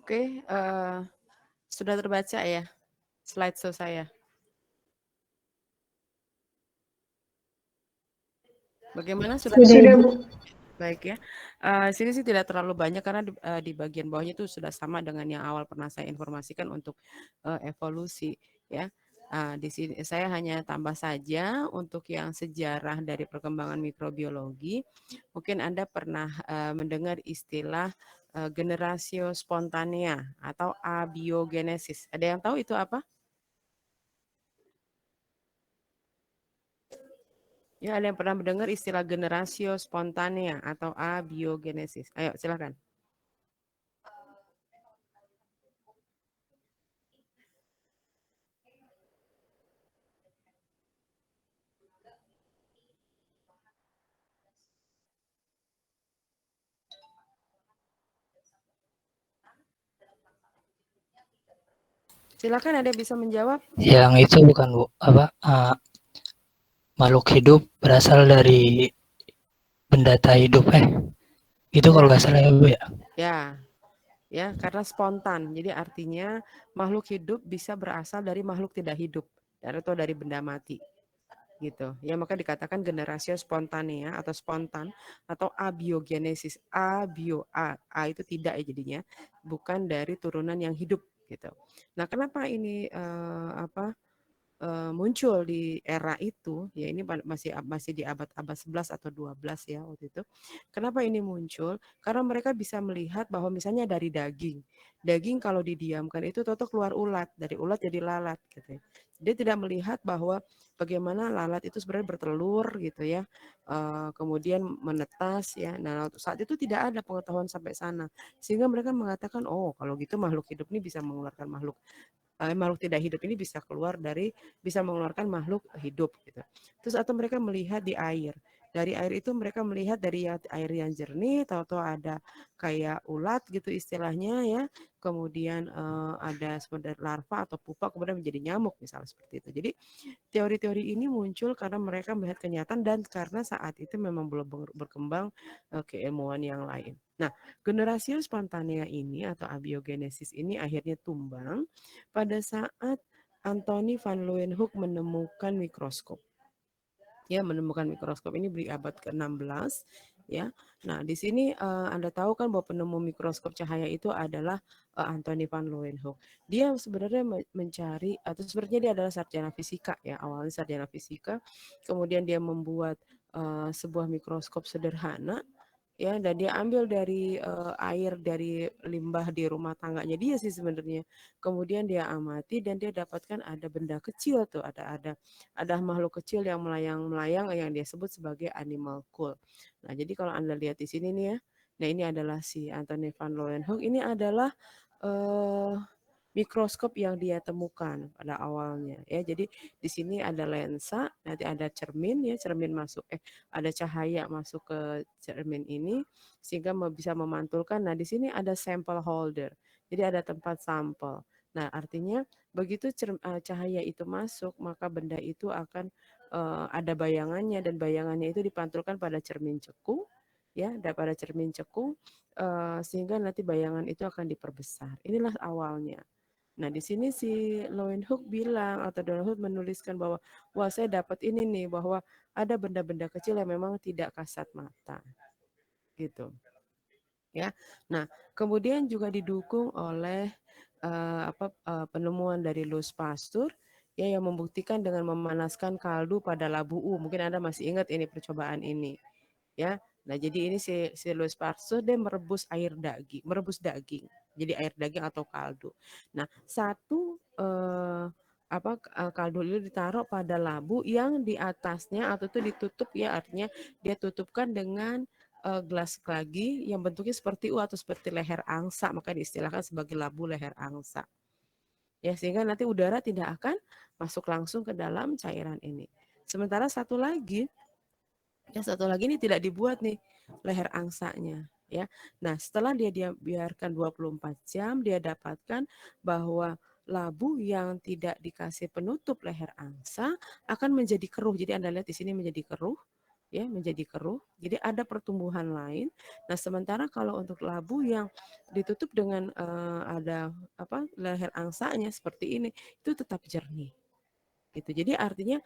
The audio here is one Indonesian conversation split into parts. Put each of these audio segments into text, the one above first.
Oke, sudah terbaca ya slideshow saya. Bagaimana sudah? Sudah, Bu. Baik ya. Sini sih tidak terlalu banyak karena di bagian bawahnya itu sudah sama dengan yang awal pernah saya informasikan untuk evolusi ya. Di sini saya hanya tambah saja untuk yang sejarah dari perkembangan mikrobiologi. Mungkin Anda pernah mendengar istilah generatio spontanea atau abiogenesis. Ada yang tahu itu apa? Ya, ada yang pernah mendengar istilah generatio spontanea atau abiogenesis? Ayo, silakan. Silakan, ada yang bisa menjawab? Yang itu bukan, Bu, apa, makhluk hidup berasal dari benda tak hidup, itu kalau Ya, nggak salah ya, Bu, ya? ya, karena spontan. Jadi artinya makhluk hidup bisa berasal dari makhluk tidak hidup atau dari benda mati. Gitu. Ya, maka dikatakan generasi spontanea atau spontan atau abiogenesis. A itu tidak ya jadinya, bukan dari turunan yang hidup gitu. Nah, kenapa ini muncul di era itu, ya ini masih di abad 11 atau 12 ya waktu itu. Kenapa ini muncul? Karena mereka bisa melihat bahwa misalnya dari daging. Daging kalau didiamkan itu toto keluar ulat, dari ulat jadi lalat gitu ya. Dia tidak melihat bahwa bagaimana lalat itu sebenarnya bertelur gitu ya. Kemudian menetas ya. Nah, saat itu tidak ada pengetahuan sampai sana. Sehingga mereka mengatakan, "Oh, kalau gitu makhluk hidup ini bisa mengeluarkan makhluk tidak hidup ini bisa mengeluarkan makhluk hidup gitu. Terus atau mereka melihat di air. Dari air itu mereka melihat dari air yang jernih, tahu-tahu ada kayak ulat gitu istilahnya ya. Kemudian ada sebenarnya larva atau pupa kemudian menjadi nyamuk misalnya seperti itu. Jadi teori-teori ini muncul karena mereka melihat kenyataan dan karena saat itu memang belum berkembang keilmuan yang lain. Nah, generasi spontanea ini atau abiogenesis ini akhirnya tumbang pada saat Anthony van Leeuwenhoek menemukan mikroskop. Ya, menemukan mikroskop ini di abad ke-16 ya. Nah, di sini Anda tahu kan bahwa penemu mikroskop cahaya itu adalah Anthony van Leeuwenhoek. Dia sebenarnya mencari atau sebenarnya dia adalah sarjana fisika ya, awalnya sarjana fisika. Kemudian dia membuat sebuah mikroskop sederhana ya, dan dia ambil dari air dari limbah di rumah tangganya dia sih sebenarnya. Kemudian dia amati dan dia dapatkan ada benda kecil tuh, ada makhluk kecil yang melayang-melayang yang dia sebut sebagai animal cool. Nah, jadi kalau Anda lihat di sini nih ya. Nah, ini adalah si Anthony van Leeuwenhoek. Ini adalah eh mikroskop yang dia temukan pada awalnya ya. Jadi di sini ada lensa, nanti ada cermin ya, cermin masuk ada cahaya masuk ke cermin ini sehingga bisa memantulkan. Nah, di sini ada sample holder. Jadi ada tempat sampel. Nah, artinya begitu cahaya itu masuk, maka benda itu akan ada bayangannya dan bayangannya itu dipantulkan pada cermin cekung ya, pada cermin cekung sehingga nanti bayangan itu akan diperbesar. Inilah awalnya. Nah, di sini si Leeuwenhoek bilang atau Leeuwenhoek menuliskan bahwa wah saya dapat ini nih bahwa ada benda-benda kecil yang memang tidak kasat mata. Gitu. Ya. Nah, kemudian juga didukung oleh penemuan dari Louis Pasteur ya yang membuktikan dengan memanaskan kaldu pada labu Mungkin Anda masih ingat ini percobaan ini. Ya. Nah, jadi ini si Louis Pasteur dia merebus daging. Jadi air daging atau kaldu. Nah, satu kaldu itu ditaruh pada labu yang di atasnya atau itu ditutup ya, artinya dia tutupkan dengan gelas lagi yang bentuknya seperti U atau seperti leher angsa, maka diistilahkan sebagai labu leher angsa. Ya, sehingga nanti udara tidak akan masuk langsung ke dalam cairan ini. Sementara satu lagi ini tidak dibuat nih leher angsanya ya. Nah, setelah dia biarkan 24 jam, dia dapatkan bahwa labu yang tidak dikasih penutup leher angsa akan menjadi keruh. Jadi Anda lihat di sini menjadi keruh ya menjadi keruh. Jadi ada pertumbuhan lain. Nah, sementara kalau untuk labu yang ditutup dengan ada apa leher angsanya seperti ini, itu tetap jernih gitu. Jadi artinya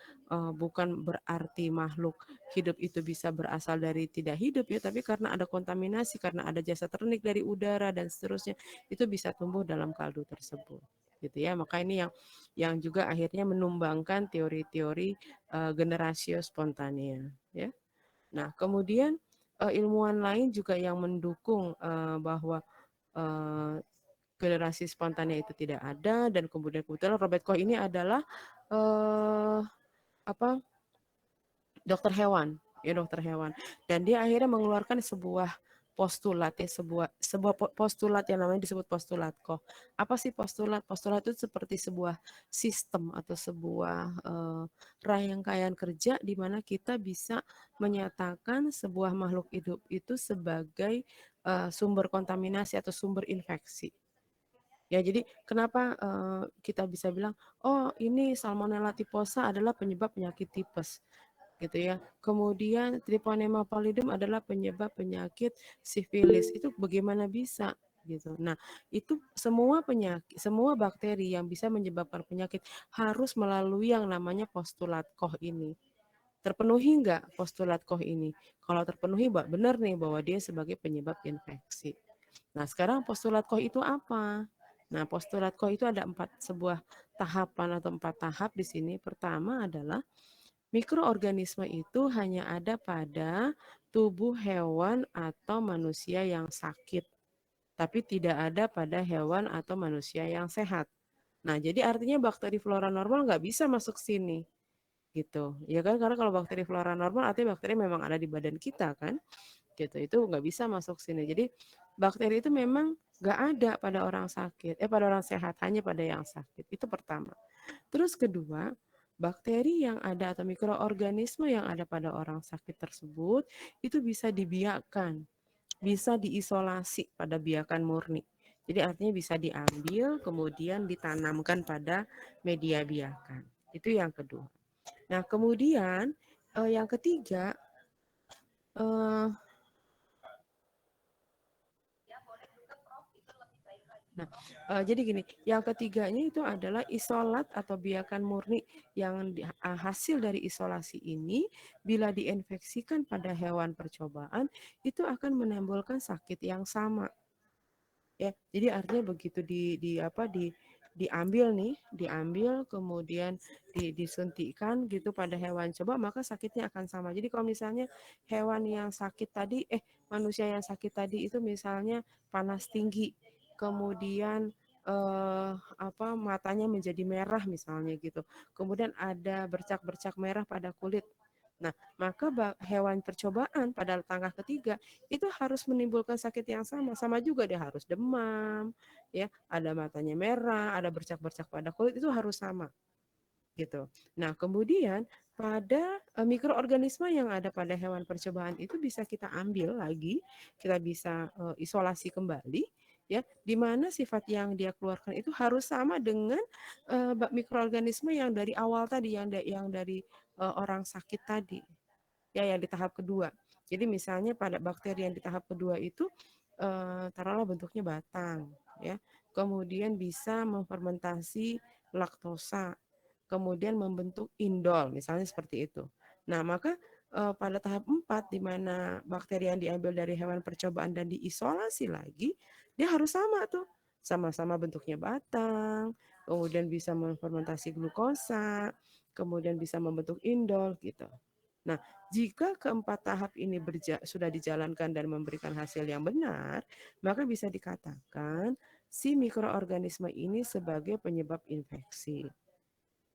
bukan berarti makhluk hidup itu bisa berasal dari tidak hidup ya, tapi karena ada kontaminasi, karena ada jasa ternik dari udara dan seterusnya, itu bisa tumbuh dalam kaldu tersebut. Gitu ya. Maka ini yang juga akhirnya menumbangkan teori-teori generatio spontanea ya. Nah, kemudian ilmuwan lain juga yang mendukung bahwa eh, generasi spontanea itu tidak ada dan kemudian Robert Koch ini adalah eh, apa dokter hewan ya dokter hewan dan dia akhirnya mengeluarkan sebuah postulat ya sebuah postulat yang namanya disebut postulat Koch. Apa sih postulat? Postulat itu seperti sebuah sistem atau sebuah rangkaian kerja di mana kita bisa menyatakan sebuah makhluk hidup itu sebagai sumber kontaminasi atau sumber infeksi. Ya, jadi kenapa kita bisa bilang, oh ini Salmonella typhosa adalah penyebab penyakit tipes, gitu ya. Kemudian Treponema pallidum adalah penyebab penyakit sifilis. Itu bagaimana bisa? Gitu. Nah, itu semua penyakit, semua bakteri yang bisa menyebabkan penyakit harus melalui yang namanya postulat Koch ini. Terpenuhi nggak postulat Koch ini? Kalau terpenuhi, benar nih bahwa dia sebagai penyebab infeksi. Nah, sekarang postulat Koch itu apa? Nah, postulat Koch itu ada sebuah tahapan atau 4 tahap di sini. Pertama adalah mikroorganisme itu hanya ada pada tubuh hewan atau manusia yang sakit, tapi tidak ada pada hewan atau manusia yang sehat. Nah, jadi artinya bakteri flora normal nggak bisa masuk sini, gitu. Ya kan, karena kalau bakteri flora normal artinya bakteri memang ada di badan kita kan, gitu. Itu nggak bisa masuk sini. Jadi bakteri itu memang nggak ada pada orang sakit, pada orang sehat, hanya pada yang sakit. Itu pertama. Terus kedua, bakteri yang ada atau mikroorganisme yang ada pada orang sakit tersebut itu bisa dibiarkan, bisa diisolasi pada biakan murni. Jadi artinya bisa diambil kemudian ditanamkan pada media biakan. Itu yang kedua. Nah, kemudian yang ketiga eh, Nah, jadi gini, yang ketiganya itu adalah isolat atau biakan murni yang hasil dari isolasi ini bila diinfeksikan pada hewan percobaan itu akan menimbulkan sakit yang sama. Ya, jadi artinya begitu di apa diambil nih, diambil kemudian disuntikkan gitu pada hewan coba maka sakitnya akan sama. Jadi kalau misalnya hewan yang sakit tadi manusia yang sakit tadi itu misalnya panas tinggi, kemudian apa matanya menjadi merah misalnya gitu. Kemudian ada bercak-bercak merah pada kulit. Nah, maka hewan percobaan pada tangkah ketiga itu harus menimbulkan sakit yang sama. Sama juga dia harus demam, ya, ada matanya merah, ada bercak-bercak pada kulit itu harus sama gitu. Nah, kemudian pada mikroorganisme yang ada pada hewan percobaan itu bisa kita ambil lagi, kita bisa isolasi kembali ya, di mana sifat yang dia keluarkan itu harus sama dengan mikroorganisme yang dari awal tadi yang dari orang sakit tadi ya yang di tahap kedua. Jadi misalnya pada bakteri yang di tahap kedua itu taruhlah bentuknya batang ya. Kemudian bisa memfermentasi laktosa, kemudian membentuk indol misalnya seperti itu. Nah, maka pada tahap 4 di mana bakteri yang diambil dari hewan percobaan dan diisolasi lagi, dia harus sama tuh. Sama-sama bentuknya batang, kemudian bisa memfermentasi glukosa, kemudian bisa membentuk indol gitu. Nah, jika keempat tahap ini sudah dijalankan dan memberikan hasil yang benar, maka bisa dikatakan si mikroorganisme ini sebagai penyebab infeksi.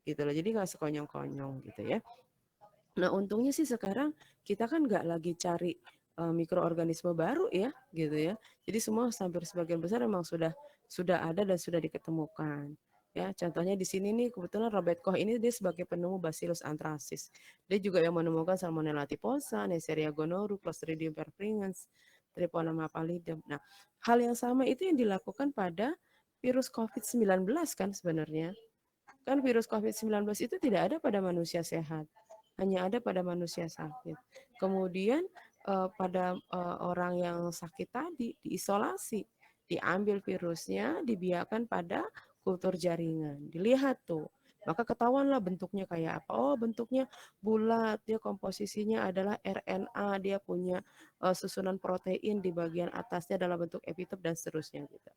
Gitu loh. Jadi nggak sekonyong-konyong gitu ya. Nah, untungnya sih sekarang kita kan nggak lagi cari mikroorganisme baru ya, gitu ya. Jadi semua hampir sebagian besar memang sudah ada dan sudah diketemukan. Ya, contohnya di sini nih kebetulan Robert Koch ini dia sebagai penemu Bacillus anthracis. Dia juga yang menemukan Salmonella typhosa, Neisseria gonorrhoeae, Clostridium perfringens, Treponema pallidum. Nah, hal yang sama itu yang dilakukan pada virus COVID-19 kan sebenarnya. Kan virus COVID-19 itu tidak ada pada manusia sehat hanya ada pada manusia sakit. Kemudian pada orang yang sakit tadi diisolasi, diambil virusnya, dibiarkan pada kultur jaringan. Dilihat tuh, maka ketahuanlah bentuknya kayak apa. Oh, bentuknya bulat, dia komposisinya adalah RNA, dia punya susunan protein di bagian atasnya dalam bentuk epitop dan seterusnya gitu.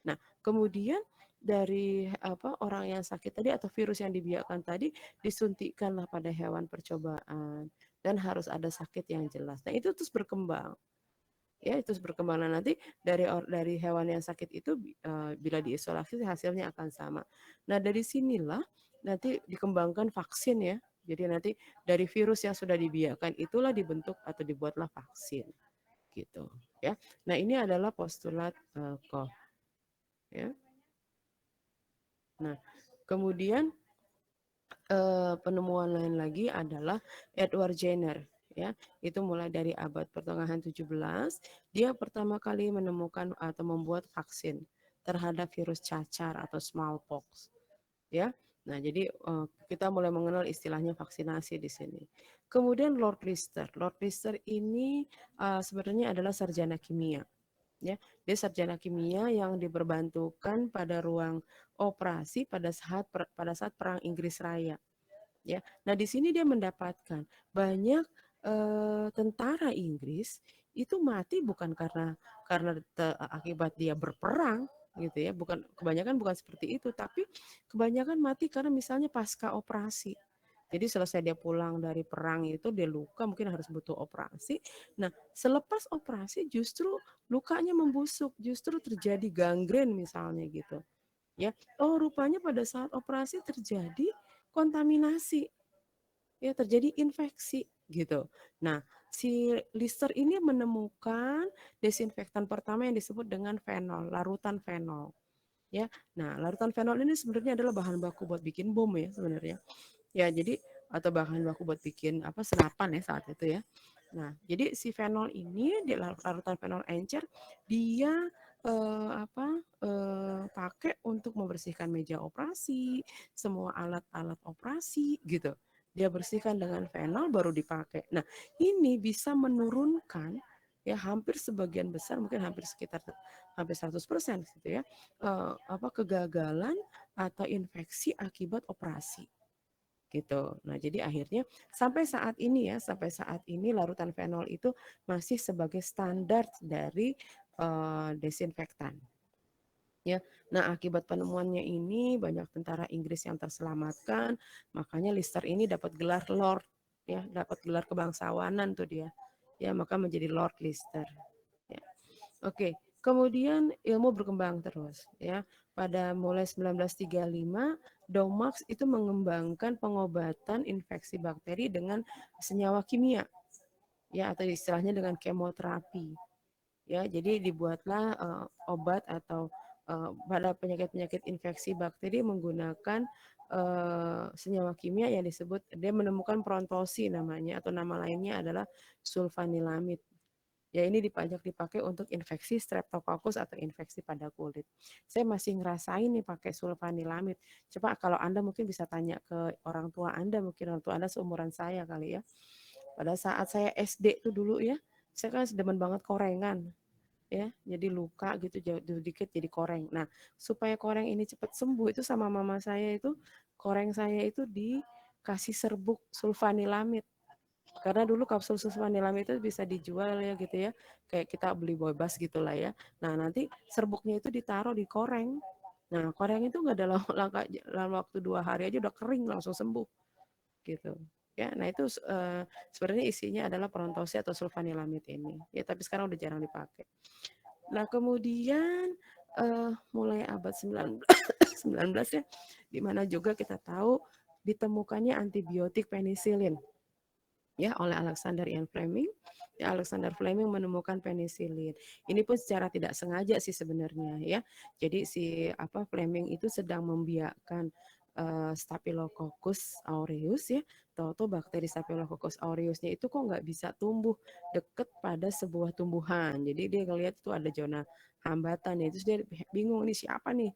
Nah, kemudian dari apa orang yang sakit tadi atau virus yang dibiarkan tadi disuntikkanlah pada hewan percobaan dan harus ada sakit yang jelas. Nah, itu terus berkembang. Ya, itu terus berkembang. Nah, nanti dari hewan yang sakit itu bila diisolasi hasilnya akan sama. Nah, dari sinilah nanti dikembangkan vaksin ya. Jadi nanti dari virus yang sudah dibiarkan itulah dibentuk atau dibuatlah vaksin gitu ya. Nah, ini adalah postulat Koch ya. Nah, kemudian penemuan lain lagi adalah Edward Jenner ya. Itu mulai dari abad pertengahan 17, dia pertama kali menemukan atau membuat vaksin terhadap virus cacar atau smallpox ya. Nah, jadi kita mulai mengenal istilahnya vaksinasi di sini. Kemudian Lord Lister. Lord Lister ini sebenarnya adalah sarjana kimia ya. Dia sarjana kimia yang diperbantukan pada ruang operasi pada saat Perang Inggris Raya ya. Nah, di sini dia mendapatkan banyak tentara Inggris itu mati bukan karena akibat dia berperang gitu ya, bukan kebanyakan bukan seperti itu, tapi kebanyakan mati karena misalnya pasca operasi. Jadi selesai dia pulang dari perang itu dia luka mungkin harus butuh operasi. Nah, selepas operasi justru lukanya membusuk, justru terjadi gangren misalnya gitu. Ya. Oh, rupanya pada saat operasi terjadi kontaminasi ya terjadi infeksi gitu. Nah, si Lister ini menemukan desinfektan pertama yang disebut dengan fenol, larutan fenol. Ya, nah larutan fenol ini sebenarnya adalah bahan baku buat bikin bom ya sebenarnya. Ya, jadi atau bahan baku buat bikin apa senapan ya saat itu ya. Nah, jadi si fenol ini di larutan fenol encer dia pakai untuk membersihkan meja operasi, semua alat-alat operasi gitu. Dia bersihkan dengan fenol baru dipakai. Nah, ini bisa menurunkan ya hampir sebagian besar mungkin hampir 100% gitu ya kegagalan atau infeksi akibat operasi gitu. Nah, jadi akhirnya sampai saat ini larutan fenol itu masih sebagai standar dari desinfektan. Ya. Nah, akibat penemuannya ini banyak tentara Inggris yang terselamatkan, makanya Lister ini dapat gelar Lord ya, dapat gelar kebangsawanan tuh dia. Ya, maka menjadi Lord Lister. Ya. Oke, kemudian ilmu berkembang terus ya. Pada mulai 1935, Domax itu mengembangkan pengobatan infeksi bakteri dengan senyawa kimia ya atau istilahnya dengan kemoterapi. Ya, jadi dibuatlah obat atau pada penyakit-penyakit infeksi bakteri menggunakan senyawa kimia yang disebut dia menemukan prontosi namanya atau nama lainnya adalah sulfanilamid. Ya, ini dipakai untuk infeksi streptococcus atau infeksi pada kulit. Saya masih ngerasain nih pakai sulfanilamid. Coba kalau Anda mungkin bisa tanya ke orang tua Anda, mungkin orang tua Anda seumuran saya kali ya. Pada saat saya SD tuh dulu ya, saya kan demen banget korengan ya, jadi luka gitu jauh dikit jadi koreng. Nah, supaya koreng ini cepat sembuh itu sama mama saya itu koreng saya itu dikasih serbuk sulfanilamid karena dulu kapsul sulfanilamid itu bisa dijual ya gitu ya kayak kita beli bebas gitulah ya. Nah, nanti serbuknya itu ditaruh di koreng. Nah, koreng itu nggak dalam dalam waktu 2 hari aja udah kering langsung sembuh gitu ya. Nah, itu sebenarnya isinya adalah perontosi atau sulfanilamid ini ya, tapi sekarang udah jarang dipakai. Nah, kemudian mulai abad 19 ya, di mana juga kita tahu ditemukannya antibiotik penisilin ya oleh Alexander Ian Fleming. Ya, Alexander Fleming menemukan penisilin. Ini pun secara tidak sengaja sih sebenarnya ya. Jadi si Fleming itu sedang membiarkan Staphylococcus aureus ya. Tahu-tahu bakteri Staphylococcus aureusnya itu kok nggak bisa tumbuh deket pada sebuah tumbuhan. Jadi dia ngelihat itu ada zona hambatan ya. Terus dia bingung nih siapa nih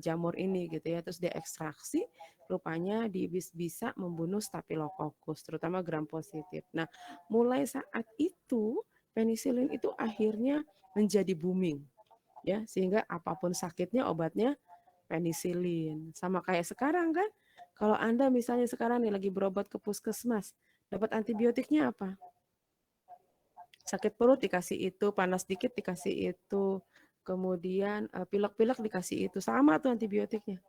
jamur ini gitu ya. Terus diekstraksi, rupanya bisa membunuh Staphylococcus, terutama gram positif. Nah, mulai saat itu penisilin itu akhirnya menjadi booming ya, sehingga apapun sakitnya obatnya penisilin. Sama kayak sekarang kan, kalau Anda misalnya sekarang nih lagi berobat ke puskesmas, dapat antibiotiknya apa? Sakit perut dikasih itu, panas dikit dikasih itu, kemudian pilek-pilek dikasih itu, sama tuh antibiotiknya.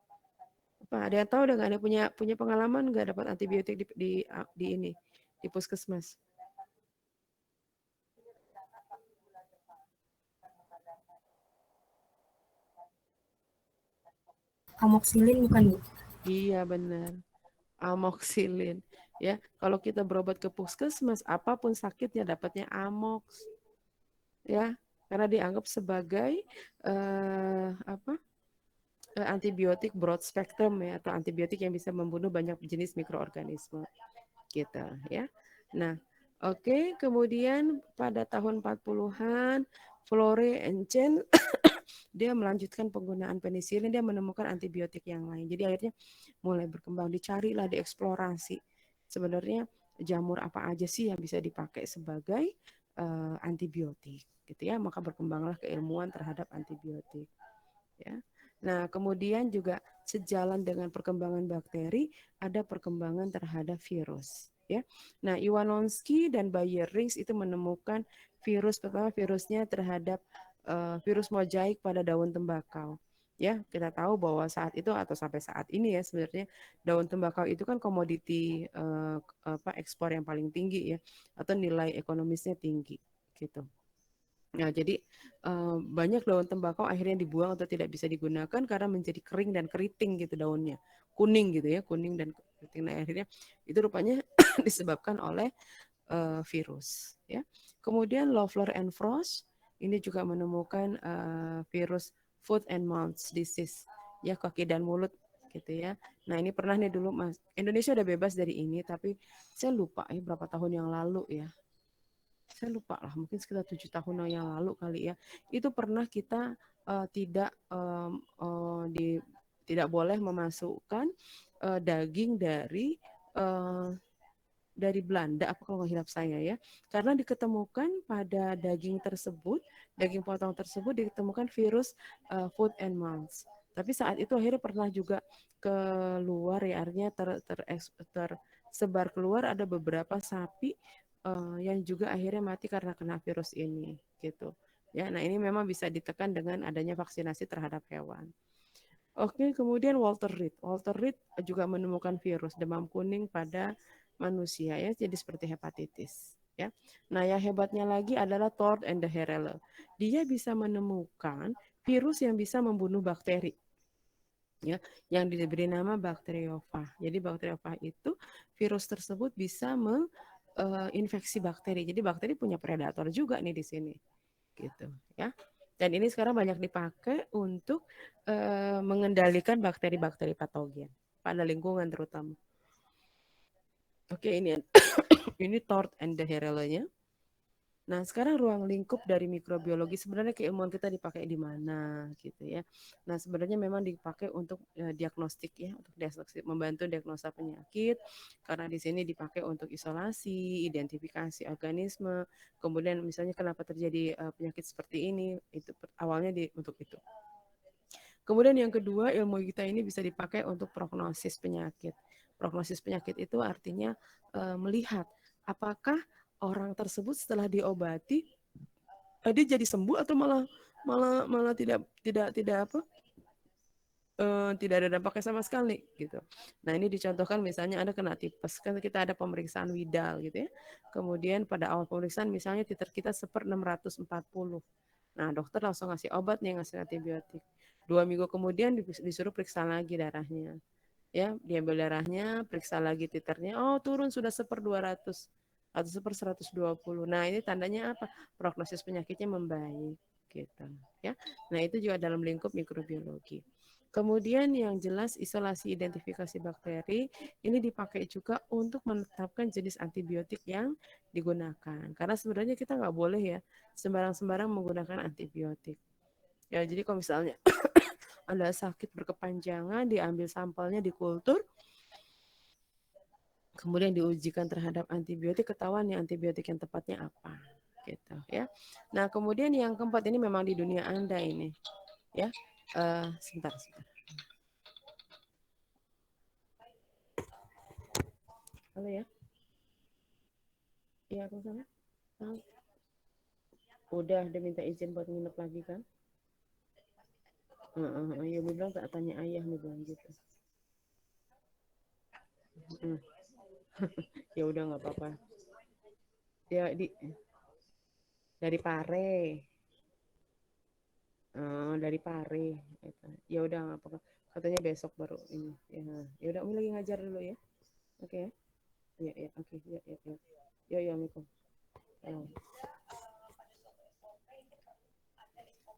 Apa ada yang tahu? Udah nggak ada punya punya pengalaman nggak dapat antibiotik di ini di puskesmas? Amoxilin bukan, Bu? Iya benar, amoxilin. Ya, kalau kita berobat ke puskesmas, apapun sakitnya dapatnya amox, ya, karena dianggap sebagai apa? Antibiotik broad spectrum ya, atau antibiotik yang bisa membunuh banyak jenis mikroorganisme gitu ya. Nah, oke, kemudian pada tahun 40-an Flore and Chen dia melanjutkan penggunaan penisilin, dia menemukan antibiotik yang lain. Jadi akhirnya mulai berkembang, dicarilah, dieksplorasi. Sebenarnya jamur apa aja sih yang bisa dipakai sebagai antibiotik gitu ya. Maka berkembanglah keilmuan terhadap antibiotik ya. Nah, kemudian juga sejalan dengan perkembangan bakteri, ada perkembangan terhadap virus. Ya, nah Iwanowski dan Bayer-Rings itu menemukan virus pertama virusnya terhadap virus mozaik pada daun tembakau. Ya, kita tahu bahwa saat itu atau sampai saat ini ya sebenarnya daun tembakau itu kan komoditi ekspor yang paling tinggi ya, atau nilai ekonomisnya tinggi gitu. Nah, jadi banyak daun tembakau akhirnya dibuang atau tidak bisa digunakan karena menjadi kering dan keriting gitu daunnya. Kuning gitu ya, kuning dan keriting. Nah, akhirnya itu rupanya disebabkan oleh virus ya. Kemudian Loeffler and Frost ini juga menemukan virus foot and mouth disease ya, kaki dan mulut gitu ya. Nah, ini pernah nih dulu Mas, Indonesia udah bebas dari ini tapi saya lupa ya berapa tahun yang lalu ya, saya lupa lah, mungkin sekitar 7 tahun yang lalu kali ya, itu pernah kita tidak tidak boleh memasukkan daging uh, dari Belanda apa kalau nggak hilap saya ya, karena diketemukan pada daging tersebut, daging potong tersebut ditemukan virus foot and mouth. Tapi saat itu akhirnya pernah juga keluar ya, artinya tersebar keluar ada beberapa sapi yang juga akhirnya mati karena kena virus ini gitu ya. Nah, ini memang bisa ditekan dengan adanya vaksinasi terhadap hewan. Oke, kemudian Walter Reed. Walter Reed juga menemukan virus demam kuning pada manusia ya, jadi seperti hepatitis ya. Nah, yang hebatnya lagi adalah Thorne and the Herelle. Dia bisa menemukan virus yang bisa membunuh bakteri ya, yang diberi nama bakteriofag. Jadi bakteriofag itu virus tersebut bisa menginfeksi bakteri. Jadi bakteri punya predator juga nih di sini gitu ya. Dan ini sekarang banyak dipakai untuk mengendalikan bakteri-bakteri patogen pada lingkungan terutama. Oke, ini ini Thorne and the Herelle-nya. Nah, sekarang ruang lingkup dari mikrobiologi sebenarnya keilmuan kita dipakai di mana gitu ya. Nah, sebenarnya memang dipakai untuk diagnostik ya, untuk diagnostik, membantu diagnosa penyakit, karena di sini dipakai untuk isolasi, identifikasi organisme, kemudian misalnya kenapa terjadi penyakit seperti ini, itu awalnya untuk itu. Kemudian yang kedua, ilmu kita ini bisa dipakai untuk prognosis penyakit. Prognosis penyakit itu artinya melihat apakah orang tersebut setelah diobati dia jadi sembuh atau malah malah malah tidak apa tidak ada dampaknya sama sekali gitu. Nah, ini dicontohkan misalnya Anda kena tipes, kan kita ada pemeriksaan Widal gitu ya. Kemudian pada awal pemeriksaan misalnya titer kita 640. Nah, dokter langsung ngasih obat nih, ngasih antibiotik. 2 minggu kemudian disuruh periksa lagi darahnya. Ya, diambil darahnya, periksa lagi titernya. Oh, turun sudah 1/200 atau 1/120. Nah, ini tandanya apa? Prognosis penyakitnya membaik gitu ya. Nah, itu juga dalam lingkup mikrobiologi. Kemudian yang jelas isolasi identifikasi bakteri ini dipakai juga untuk menetapkan jenis antibiotik yang digunakan. Karena sebenarnya kita nggak boleh ya sembarang-sembarang menggunakan antibiotik. Ya, jadi kalau misalnya ada sakit berkepanjangan, diambil sampelnya, dikultur, kemudian diujikan terhadap antibiotik, ketahuan nih antibiotik yang tepatnya apa, gitu ya. Nah, kemudian yang keempat ini memang di dunia Anda ini, ya. Sebentar. Halo ya. Iya, aku sana. Udah, dia minta izin buat nginep lagi kan? Ya, dia bilang tak tanya ayah, nih bilang gitu. Ya udah nggak apa-apa. Ya dari Pare. Dari Pare. Gitu. Ya udah nggak apa-apa. Katanya besok baru ini. Ya udah, Umi lagi ngajar dulu ya. Oke ya. Ya, oke. Ya. Ya, Assalamualaikum.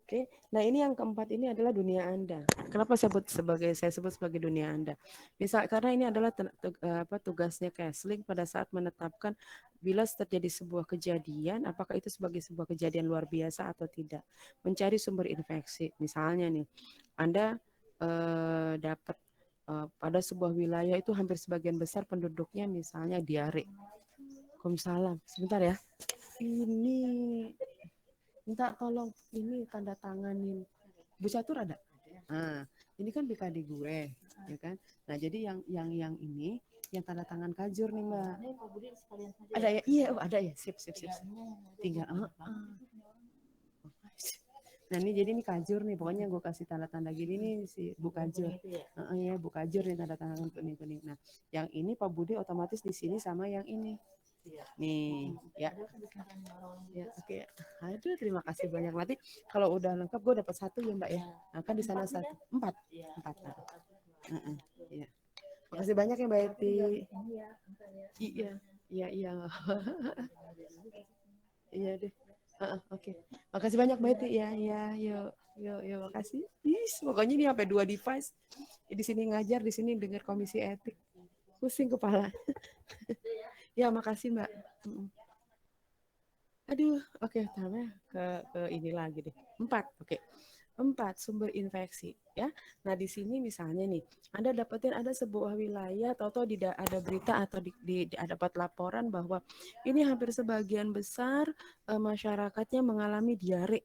Oke, nah ini yang keempat ini adalah dunia Anda. Kenapa saya sebut sebagai dunia Anda? Misal karena ini adalah tugasnya counseling pada saat menetapkan bila terjadi sebuah kejadian, apakah itu sebagai sebuah kejadian luar biasa atau tidak. Mencari sumber infeksi, misalnya nih, Anda dapat pada sebuah wilayah itu hampir sebagian besar penduduknya misalnya diare. Waalaikumsalam. Sebentar ya. Ini minta tolong ini tanda tanganin Bu Catur ada. Nah, ini kan BKD gue, ya kan. Nah, jadi yang ini yang tanda tangan kajur nih Mbak. Ada ya? Iya, ada ya. Sip. Tinggal. Nah ini jadi ini kajur nih, pokoknya gue kasih tanda-tanda gini nih si Bu Kajur. Ya Bu Kajur nih tanda tangan kuning. Nah yang ini Pak Budi otomatis di sini sama yang ini. Nih ya. Ya oke. Aduh terima kasih banyak, nanti kalau udah lengkap gue dapat satu ya Mbak ya. Nah, kan di sana satu, empat. Ya. Makasih banyak ya Mbak Eti. Iya. Iya. Iya deh. Oke. Makasih banyak Mbak Eti ya. Yuk, makasih. Pokoknya ini sampai 2 device. Di sini ngajar, di sini dengar komisi etik. Pusing kepala. Ya, makasih Mbak. Aduh, oke, tambah ke ini lagi deh. 4, oke. 4 sumber infeksi ya. Nah, di sini misalnya nih, Anda dapetin ada sebuah wilayah atau ada berita atau ada dapat laporan bahwa ini hampir sebagian besar masyarakatnya mengalami diare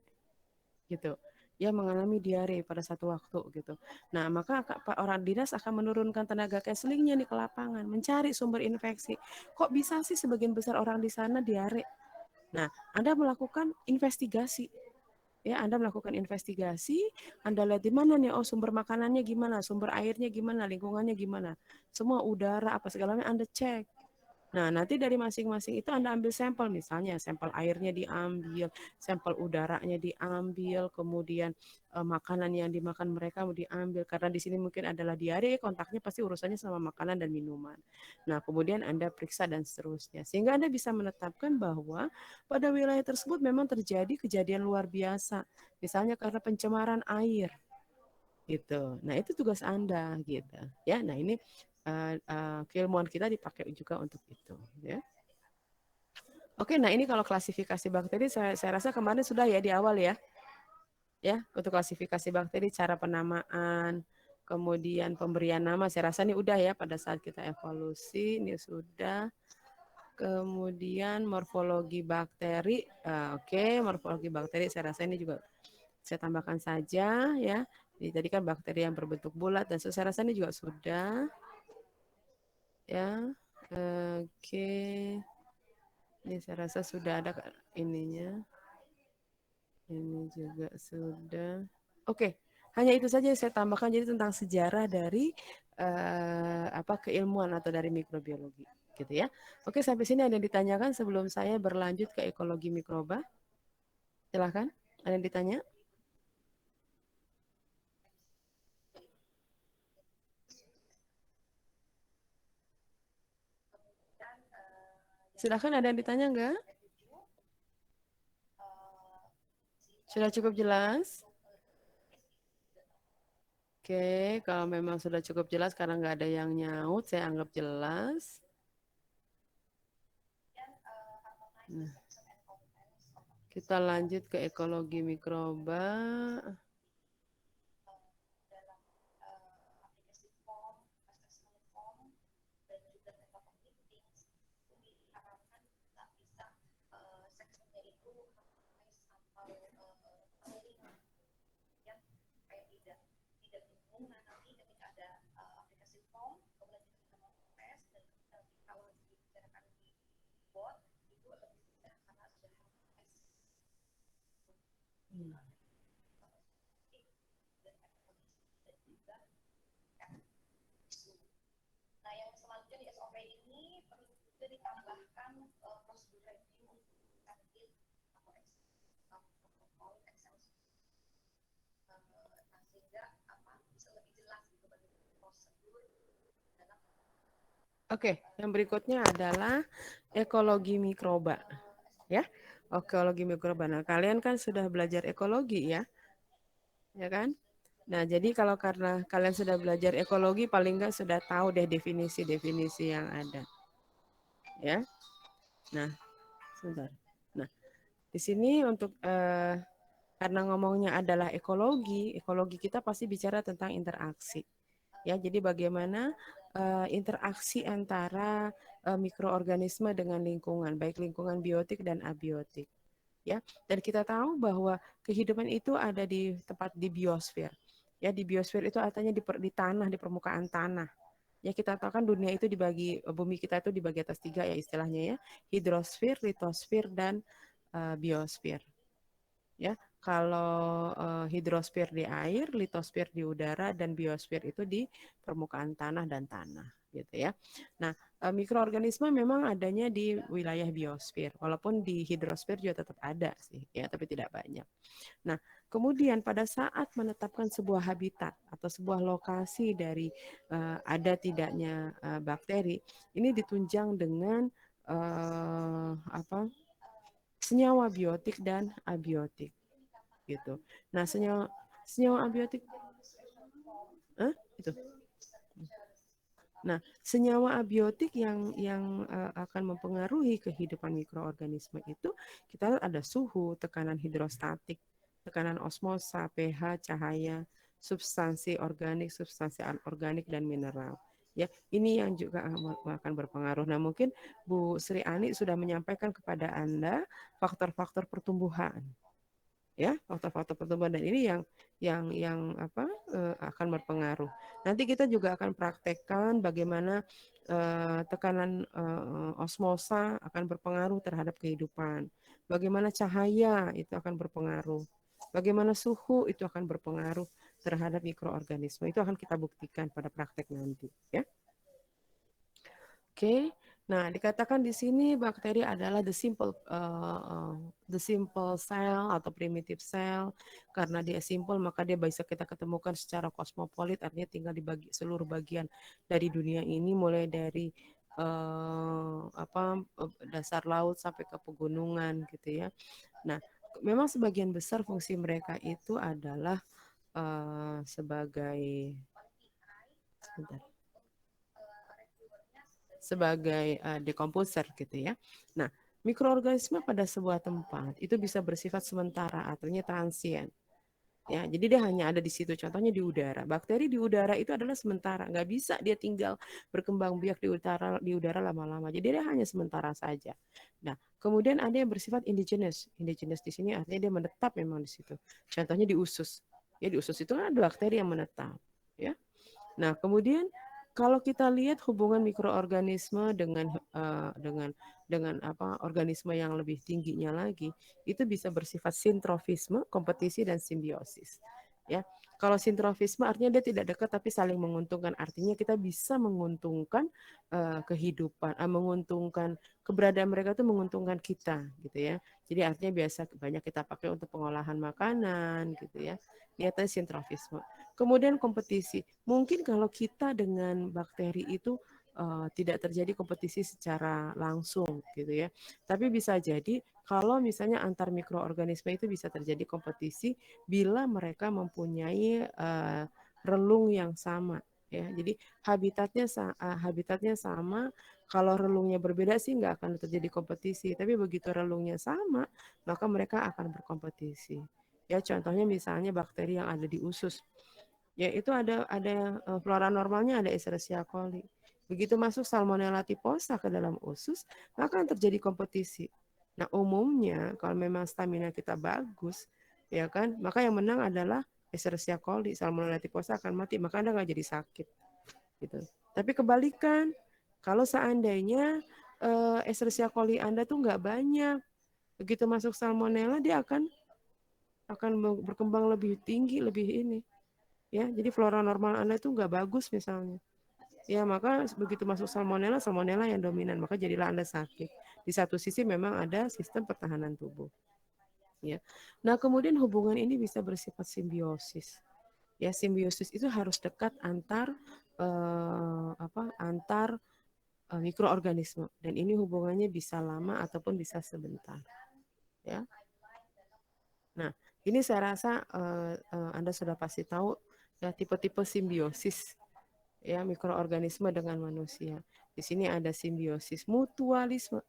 gitu. Ya mengalami diare pada satu waktu gitu. Nah, maka orang dinas akan menurunkan tenaga counselingnya nih ke lapangan, mencari sumber infeksi. Kok bisa sih sebagian besar orang di sana diare? Nah, Anda melakukan investigasi. Ya, Anda melakukan investigasi, Anda lihat di mana nih, oh sumber makanannya gimana, sumber airnya gimana, lingkungannya gimana, semua udara apa segalanya Anda cek. Nah, nanti dari masing-masing itu Anda ambil sampel, misalnya sampel airnya diambil, sampel udaranya diambil, kemudian makanan yang dimakan mereka mau diambil, karena di sini mungkin adalah diare, kontaknya pasti urusannya sama makanan dan minuman. Nah, kemudian Anda periksa dan seterusnya. Sehingga Anda bisa menetapkan bahwa pada wilayah tersebut memang terjadi kejadian luar biasa. Misalnya karena pencemaran air, gitu. Nah, itu tugas Anda gitu. Ya, nah ini keilmuan kita dipakai juga untuk itu ya. Oke, nah ini kalau klasifikasi bakteri saya rasa kemarin sudah ya di awal ya. Ya, untuk klasifikasi bakteri, cara penamaan, kemudian pemberian nama saya rasa ini udah ya pada saat kita evolusi ini sudah. Kemudian morfologi bakteri, morfologi bakteri saya rasa ini juga saya tambahkan saja ya. Jadi tadi kan bakteri yang berbentuk bulat dan saya rasa ini juga sudah ya. Oke. Ini saya rasa sudah ada ininya. Ini juga sudah. Oke. Hanya itu saja yang saya tambahkan jadi tentang sejarah dari keilmuan atau dari mikrobiologi gitu ya. Oke, sampai sini ada yang ditanyakan sebelum saya berlanjut ke ekologi mikroba. Silahkan, ada yang ditanya? Silahkan, ada yang ditanya enggak? Sudah cukup jelas? Oke, kalau memang sudah cukup jelas karena nggak ada yang nyaut, saya anggap jelas. Nah, kita lanjut ke ekologi mikroba. Oke, yang berikutnya adalah ekologi mikroba, ya. Ekologi mikroba. Nah, kalian kan sudah belajar ekologi ya kan? Nah, jadi kalau karena kalian sudah belajar ekologi, paling nggak sudah tahu deh definisi-definisi yang ada, ya. Nah, sebentar. Nah, di sini untuk karena ngomongnya adalah ekologi, ekologi kita pasti bicara tentang interaksi. Ya, jadi bagaimana interaksi antara mikroorganisme dengan lingkungan, baik lingkungan biotik dan abiotik. Ya, dan kita tahu bahwa kehidupan itu ada di tempat di biosfer. Ya, di biosfer itu artinya di tanah, di permukaan tanah. Ya, kita tahu kan dunia itu dibagi, bumi kita itu dibagi atas 3 ya istilahnya ya, hidrosfer, litosfer, dan biosfer. Ya, kalau hidrosfer di air, litosfer di udara, dan biosfer itu di permukaan tanah dan tanah, gitu ya. Nah, mikroorganisme memang adanya di wilayah biosfer, walaupun di hidrosfer juga tetap ada sih, ya, tapi tidak banyak. Nah, kemudian pada saat menetapkan sebuah habitat atau sebuah lokasi dari ada tidaknya bakteri, ini ditunjang dengan apa? Senyawa biotik dan abiotik gitu. Nah, senyawa senyawa abiotik itu. Nah, senyawa abiotik yang akan mempengaruhi kehidupan mikroorganisme itu kita lihat ada suhu, tekanan hidrostatik, tekanan osmosa, pH, cahaya, substansi organik, substansi anorganik, dan mineral. Ya, ini yang juga akan berpengaruh. Nah, mungkin Bu Sri Ani sudah menyampaikan kepada Anda faktor-faktor pertumbuhan, ya, faktor-faktor pertumbuhan, dan ini yang apa akan berpengaruh. Nanti kita juga akan praktekkan bagaimana tekanan osmosa akan berpengaruh terhadap kehidupan. Bagaimana cahaya itu akan berpengaruh. Bagaimana suhu itu akan berpengaruh terhadap mikroorganisme. Itu akan kita buktikan pada praktek nanti, ya. Oke, nah dikatakan di sini bakteri adalah the simple cell atau primitive cell. Karena dia simple maka dia bisa kita ketemukan secara kosmopolit, artinya tinggal di seluruh bagian dari dunia ini, mulai dari dasar laut sampai ke pegunungan gitu ya. Nah, memang sebagian besar fungsi mereka itu adalah sebagai sebentar, sebagai decomposer gitu ya. Nah, mikroorganisme pada sebuah tempat itu bisa bersifat sementara, artinya transient. Ya, jadi dia hanya ada di situ. Contohnya di udara. Bakteri di udara itu adalah sementara, nggak bisa dia tinggal berkembang biak di udara lama-lama. Jadi dia hanya sementara saja. Nah, kemudian ada yang bersifat indigenous. Indigenous di sini artinya dia menetap memang di situ. Contohnya di usus. Ya, di usus itu kan ada bakteri yang menetap. Ya, nah, kemudian kalau kita lihat hubungan mikroorganisme dengan apa organisme yang lebih tingginya lagi, itu bisa bersifat sintrofisme, kompetisi, dan simbiosis. Ya, kalau sintrofisme artinya dia tidak dekat tapi saling menguntungkan. Artinya kita bisa menguntungkan kehidupan, menguntungkan keberadaan mereka itu menguntungkan kita, gitu ya. Jadi artinya biasa banyak kita pakai untuk pengolahan makanan, gitu ya. Niatnya sintrofisme. Kemudian kompetisi. Mungkin kalau kita dengan bakteri itu tidak terjadi kompetisi secara langsung gitu ya. Tapi bisa jadi kalau misalnya antar mikroorganisme itu bisa terjadi kompetisi bila mereka mempunyai relung yang sama ya. Jadi habitatnya sama. Kalau relungnya berbeda sih nggak akan terjadi kompetisi. Tapi begitu relungnya sama, maka mereka akan berkompetisi. Ya, contohnya misalnya bakteri yang ada di usus. Ya, itu ada flora normalnya ada Escherichia coli. Begitu masuk Salmonella typhosa ke dalam usus, maka akan terjadi kompetisi. Nah, umumnya kalau memang stamina kita bagus, ya kan, maka yang menang adalah Escherichia coli. Salmonella typhosa akan mati, maka Anda nggak jadi sakit. Gitu. Tapi kebalikan, kalau seandainya Escherichia coli Anda tuh nggak banyak. Begitu masuk salmonella dia akan berkembang lebih tinggi, lebih ini. Ya, jadi flora normal Anda itu nggak bagus misalnya. Ya, maka begitu masuk salmonella, salmonella yang dominan, maka jadilah Anda sakit. Di satu sisi memang ada sistem pertahanan tubuh. Ya. Nah, kemudian hubungan ini bisa bersifat simbiosis. Ya, simbiosis itu harus dekat antar antar mikroorganisme, dan ini hubungannya bisa lama ataupun bisa sebentar. Ya. Nah, ini saya rasa Anda sudah pasti tahu ya tipe-tipe simbiosis ya mikroorganisme dengan manusia. Di sini ada simbiosis mutualisme.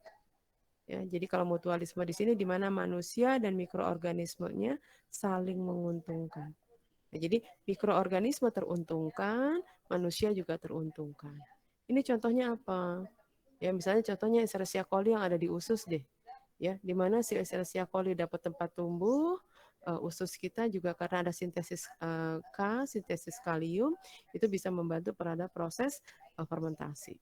Ya, jadi kalau mutualisme di sini di mana manusia dan mikroorganismenya saling menguntungkan. Nah, jadi mikroorganisme teruntungkan, manusia juga teruntungkan. Ini contohnya apa? Ya, misalnya contohnya Escherichia coli yang ada di usus deh. Ya, di mana si Escherichia coli dapat tempat tumbuh, usus kita juga karena ada sintesis sintesis kalium, itu bisa membantu pada proses fermentasi.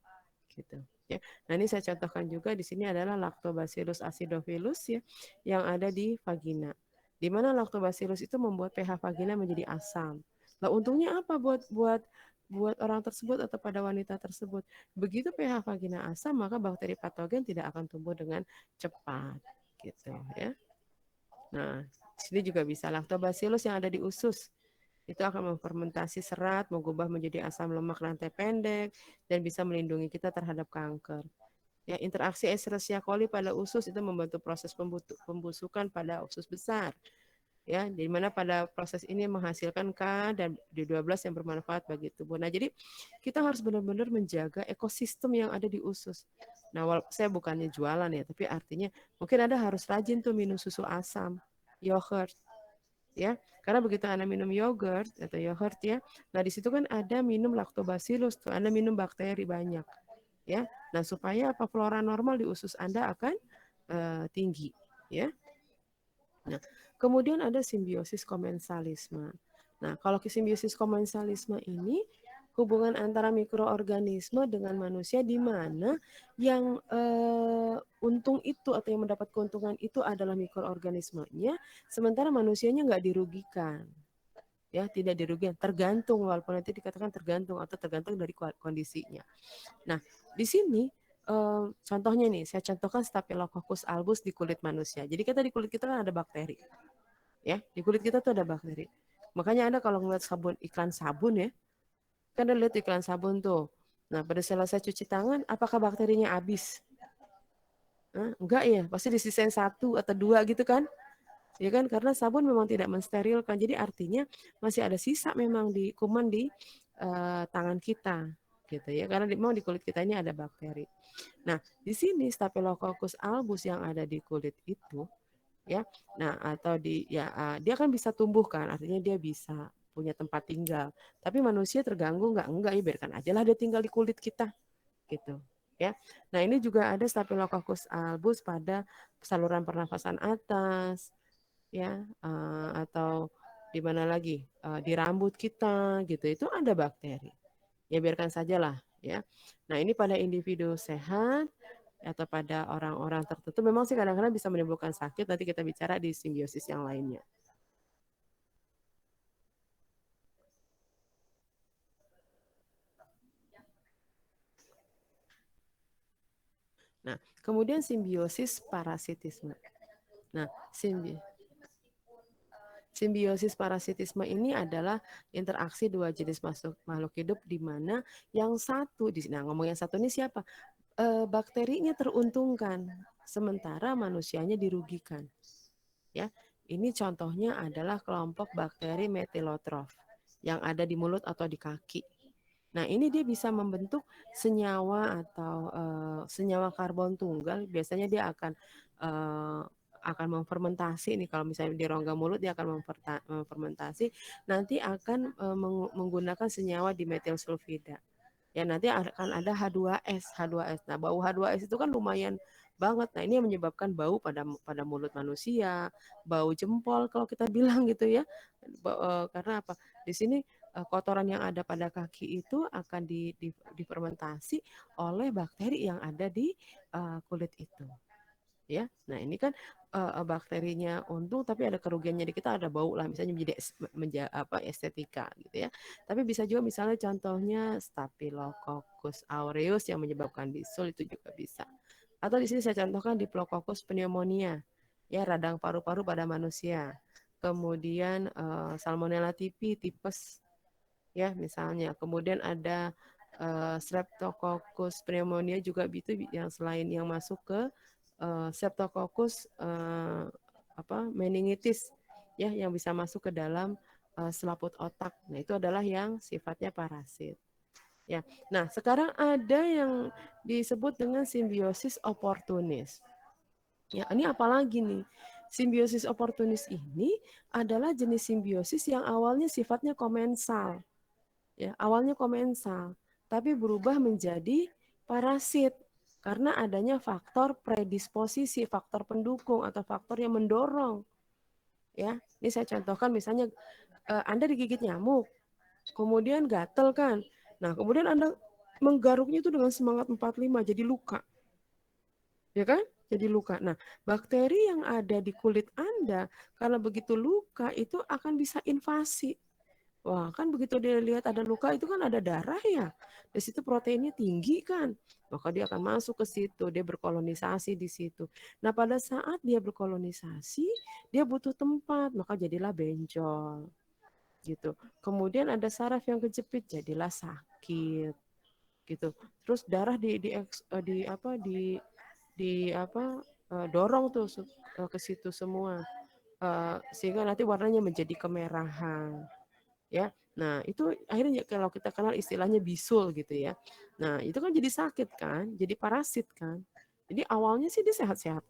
Gitu. Ya. Nah, ini saya contohkan juga di sini adalah Lactobacillus acidophilus ya, yang ada di vagina. Di mana Lactobacillus itu membuat pH vagina menjadi asam. Nah, untungnya apa buat orang tersebut atau pada wanita tersebut? Begitu pH vagina asam, maka bakteri patogen tidak akan tumbuh dengan cepat, gitu ya. Nah, sini juga bisa Lactobacillus yang ada di usus. Itu akan memfermentasi serat, mengubah menjadi asam lemak rantai pendek, dan bisa melindungi kita terhadap kanker. Ya, interaksi Escherichia coli pada usus itu membantu proses pembusukan pada usus besar. Ya, di mana pada proses ini menghasilkan K dan D12 yang bermanfaat bagi tubuh. Nah, jadi kita harus benar-benar menjaga ekosistem yang ada di usus. Nah, saya bukannya jualan ya, tapi artinya mungkin Anda harus rajin tuh minum susu asam, yogurt, ya. Karena begitu Anda minum yogurt atau yogurt ya, nah di situ kan ada minum lactobacillus tuh, Anda minum bakteri banyak, ya. Nah, supaya apa flora normal di usus Anda akan tinggi, ya. Nah, kemudian ada simbiosis komensalisme. Nah, kalau simbiosis komensalisme ini hubungan antara mikroorganisme dengan manusia di mana yang untung itu atau yang mendapat keuntungan itu adalah mikroorganismenya, sementara manusianya nggak dirugikan. Ya, tidak dirugikan, tergantung, walaupun nanti dikatakan tergantung atau tergantung dari kondisinya. Nah, di sini contohnya nih, saya contohkan Staphylococcus albus di kulit manusia. Jadi kita di kulit kita kan ada bakteri. Ya, di kulit kita tuh ada bakteri. Makanya Anda kalau ngeliat iklan sabun ya, kan Anda lihat iklan sabun tuh. Nah, pada selesai cuci tangan, apakah bakterinya habis? Enggak ya, pasti disisain 1 atau 2 gitu kan. Ya kan, karena sabun memang tidak mensterilkan. Jadi artinya masih ada sisa memang di kuman di tangan kita gitu ya, karena memang di kulit kita ini ada bakteri. Nah, di sini Staphylococcus albus yang ada di kulit itu ya, nah atau dia kan bisa tumbuh kan, artinya dia bisa punya tempat tinggal. Tapi manusia terganggu enggak ya, biarkan aja lah dia tinggal di kulit kita gitu ya. Nah, ini juga ada Staphylococcus albus pada saluran pernafasan atas ya, atau di mana lagi, di rambut kita gitu, itu ada bakteri. Ya biarkan sajalah ya. Nah, ini pada individu sehat atau pada orang-orang tertentu memang sih kadang-kadang bisa menimbulkan sakit, nanti kita bicara di simbiosis yang lainnya. Nah, kemudian simbiosis parasitisme. Nah, simbiosis parasitisme ini adalah interaksi dua jenis makhluk hidup di mana yang satu, nah ngomong yang satu ini siapa? Bakterinya teruntungkan, sementara manusianya dirugikan. Ya, ini contohnya adalah kelompok bakteri metilotrof yang ada di mulut atau di kaki. Nah, ini dia bisa membentuk senyawa atau senyawa karbon tunggal. Biasanya dia akan memfermentasi nih, kalau misalnya di rongga mulut dia akan memfermentasi, nanti akan menggunakan senyawa dimetil sulfida. Ya, nanti akan ada H2S. Nah, bau H2S itu kan lumayan banget. Nah, ini yang menyebabkan bau pada mulut manusia, bau jempol kalau kita bilang gitu ya. Karena apa? Di sini kotoran yang ada pada kaki itu akan difermentasi oleh bakteri yang ada di kulit itu. Ya, nah ini kan bakterinya untung, tapi ada kerugiannya di kita, ada bau lah, misalnya menjadi estetika gitu ya. Tapi bisa juga misalnya contohnya Staphylococcus aureus yang menyebabkan bisul, itu juga bisa. Atau di sini saya contohkan Diplococcus pneumonia, ya radang paru-paru pada manusia. Kemudian Salmonella typhi, tipes, ya misalnya. Kemudian ada Streptococcus pneumonia juga itu yang selain yang masuk ke Streptococcus meningitis, ya yang bisa masuk ke dalam selaput otak. Nah itu adalah yang sifatnya parasit. Ya, nah sekarang ada yang disebut dengan simbiosis oportunis. Ya, ini apalagi nih? Simbiosis oportunis ini adalah jenis simbiosis yang awalnya sifatnya komensal. Ya, awalnya komensal, tapi berubah menjadi parasit karena adanya faktor predisposisi, faktor pendukung atau faktor yang mendorong. Ya, ini saya contohkan misalnya Anda digigit nyamuk, kemudian gatel kan. Nah, kemudian Anda menggaruknya itu dengan semangat 45 jadi luka. Ya kan? Jadi luka. Nah, bakteri yang ada di kulit Anda karena begitu luka itu akan bisa invasi. Wah, kan begitu dia lihat ada luka itu kan ada darah ya. Di situ proteinnya tinggi kan. Maka dia akan masuk ke situ, dia berkolonisasi di situ. Nah, pada saat dia berkolonisasi, dia butuh tempat, maka jadilah benjol. Gitu. Kemudian ada saraf yang kejepit, jadilah sakit. Gitu. Terus darah dorong tuh ke situ semua. Sehingga nanti warnanya menjadi kemerahan. Ya, nah itu akhirnya kalau kita kenal istilahnya bisul gitu ya. Nah itu kan jadi sakit kan, jadi parasit kan. Jadi awalnya sih dia sehat-sehat,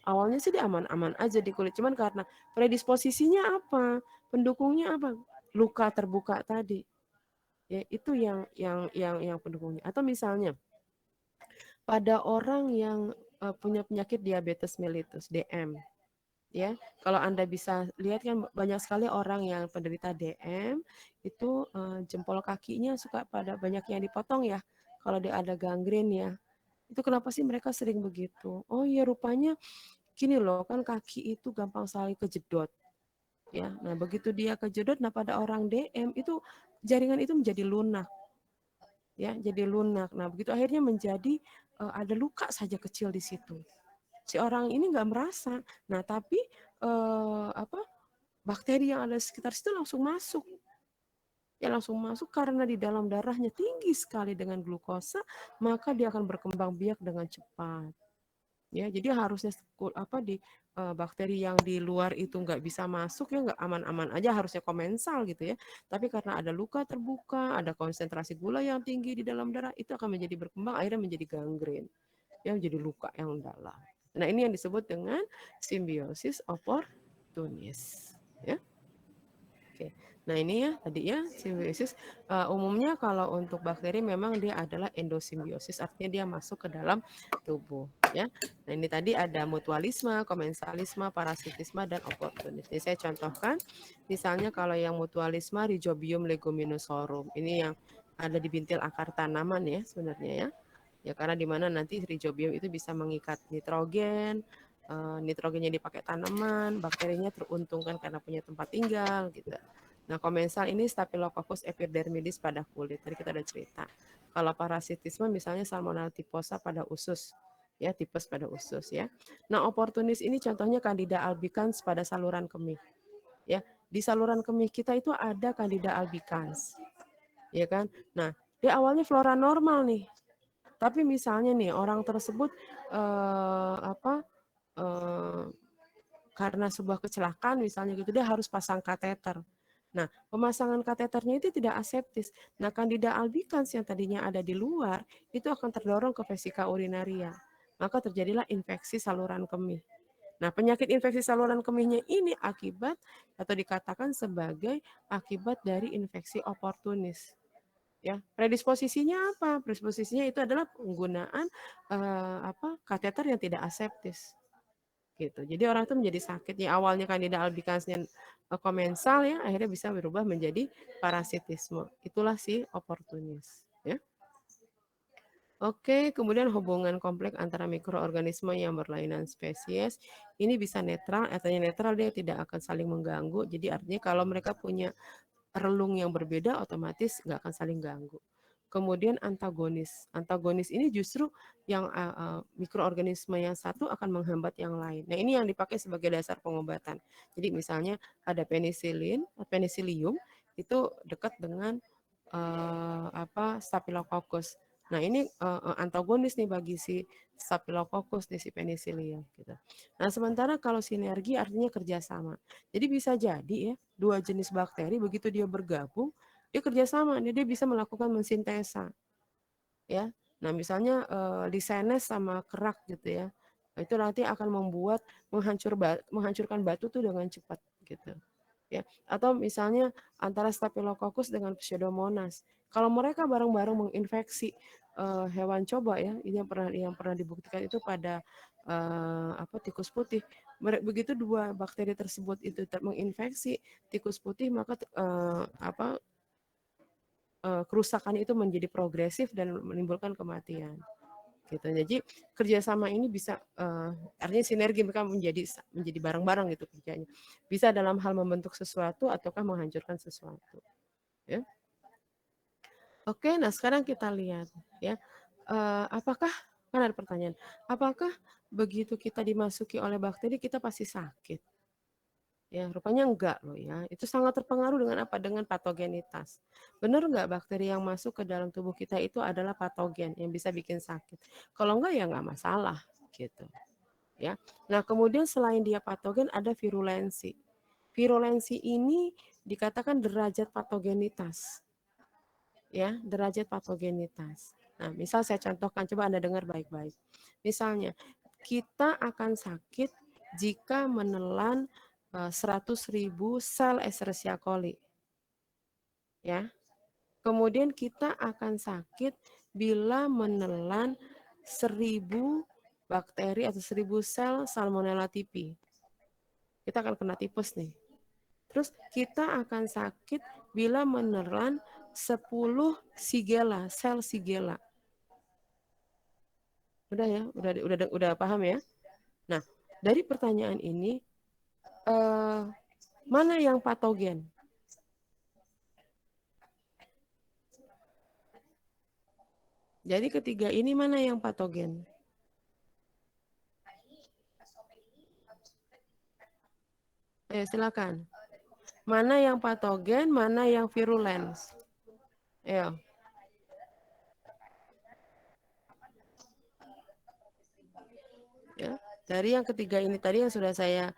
awalnya sih dia aman-aman aja di kulit, cuman karena predisposisinya apa, pendukungnya apa, luka terbuka tadi, ya itu yang pendukungnya. Atau misalnya pada orang yang punya penyakit diabetes mellitus (DM), ya kalau Anda bisa lihat kan banyak sekali orang yang penderita DM itu jempol kakinya suka pada banyak yang dipotong ya kalau dia ada gangren ya. Itu kenapa sih mereka sering begitu? Oh iya rupanya gini loh, kan kaki itu gampang sekali kejedot ya. Nah begitu dia kejedot, nah pada orang DM itu jaringan itu menjadi lunak ya, jadi lunak. Nah begitu akhirnya menjadi ada luka saja kecil di situ, si orang ini nggak merasa. Nah, tapi bakteri yang ada di sekitar situ langsung masuk. Ya langsung masuk karena di dalam darahnya tinggi sekali dengan glukosa, maka dia akan berkembang biak dengan cepat. Ya, jadi harusnya bakteri yang di luar itu nggak bisa masuk ya, nggak aman-aman aja, harusnya komensal gitu ya. Tapi karena ada luka terbuka, ada konsentrasi gula yang tinggi di dalam darah, itu akan menjadi berkembang akhirnya menjadi gangren. Ya, menjadi luka yang dalam. Nah, ini yang disebut dengan simbiosis oportunis. Ya. Oke. Nah, ini ya tadi ya simbiosis umumnya kalau untuk bakteri memang dia adalah endosimbiosis, artinya dia masuk ke dalam tubuh ya. Nah, ini tadi ada mutualisme, komensalisme, parasitisme dan oportunis. Ini saya contohkan misalnya kalau yang mutualisme Rhizobium leguminosarum. Ini yang ada di bintil akar tanaman ya sebenarnya ya. Ya karena di mana nanti Rhizobium itu bisa mengikat nitrogen, nitrogennya dipakai tanaman, bakterinya teruntungkan karena punya tempat tinggal gitu. Nah, komensal ini Staphylococcus epidermidis pada kulit. Tadi kita ada cerita. Kalau parasitisme misalnya Salmonella typhosa pada usus, ya tipes pada usus ya. Nah, oportunis ini contohnya Candida albicans pada saluran kemih. Ya, di saluran kemih kita itu ada Candida albicans. Ya kan? Nah, dia awalnya flora normal nih. Tapi misalnya nih orang tersebut karena sebuah kecelakaan misalnya gitu, dia harus pasang kateter. Nah, pemasangan kateternya itu tidak aseptis. Nah, Candida albicans yang tadinya ada di luar itu akan terdorong ke vesika urinaria. Maka terjadilah infeksi saluran kemih. Nah, penyakit infeksi saluran kemihnya ini akibat atau dikatakan sebagai akibat dari infeksi oportunis. Ya, predisposisinya apa? Predisposisinya itu adalah penggunaan kateter yang tidak aseptis. gitu. Jadi orang itu menjadi sakit ya, awalnya Candida albicans komensal ya, akhirnya bisa berubah menjadi parasitisme. Itulah si oportunis ya. Oke, kemudian hubungan kompleks antara mikroorganisme yang berlainan spesies ini bisa netral, artinya netral dia tidak akan saling mengganggu. Jadi artinya kalau mereka punya relung yang berbeda otomatis nggak akan saling ganggu. Kemudian antagonis. Antagonis ini justru yang mikroorganisme yang satu akan menghambat yang lain. Nah, ini yang dipakai sebagai dasar pengobatan. Jadi misalnya ada penicillium itu dekat dengan Staphylococcus. Nah, ini antagonis nih bagi si Staphylococcus nih si penicillium gitu. Nah, sementara kalau sinergi artinya kerjasama. Jadi bisa jadi ya, dua jenis bakteri begitu dia bergabung, dia kerjasama, dia bisa melakukan mensintesa, ya. Nah, misalnya lisenes sama kerak gitu ya, itu nanti akan membuat menghancurkan batu tuh dengan cepat gitu. Ya, atau misalnya antara Staphylococcus dengan Pseudomonas. Kalau mereka bareng-bareng menginfeksi hewan coba ya, ini yang pernah dibuktikan itu pada tikus putih. Begitu dua bakteri tersebut itu menginfeksi tikus putih, maka kerusakan itu menjadi progresif dan menimbulkan kematian. Gitu. Jadi kerjasama ini bisa artinya sinergi mereka menjadi bareng-bareng gitu kerjanya. Bisa dalam hal membentuk sesuatu ataukah menghancurkan sesuatu. Ya. Oke, nah sekarang kita lihat ya. Apakah kan ada pertanyaan, apakah begitu kita dimasuki oleh bakteri kita pasti sakit? Ya, rupanya enggak loh ya. Itu sangat terpengaruh dengan apa? Dengan patogenitas. Benar enggak bakteri yang masuk ke dalam tubuh kita itu adalah patogen yang bisa bikin sakit? Kalau enggak ya enggak masalah gitu. Ya. Nah, kemudian selain dia patogen ada virulensi. Virulensi ini dikatakan derajat patogenitas. Ya, derajat patogenitas. Nah, misal saya contohkan, coba Anda dengar baik-baik. Misalnya, kita akan sakit jika menelan 100.000 sel Escherichia coli. Ya. Kemudian kita akan sakit bila menelan 1.000 bakteri atau 1.000 sel Salmonella typhi. Kita akan kena tipes nih. Terus kita akan sakit bila menelan 10 Shigella, sel Shigella. Udah ya, udah paham ya? Nah, dari pertanyaan ini mana yang patogen? Jadi ketiga ini mana yang patogen? Silakan. Mana yang patogen, mana yang virulen? Ya. Ya, dari yang ketiga ini tadi yang sudah saya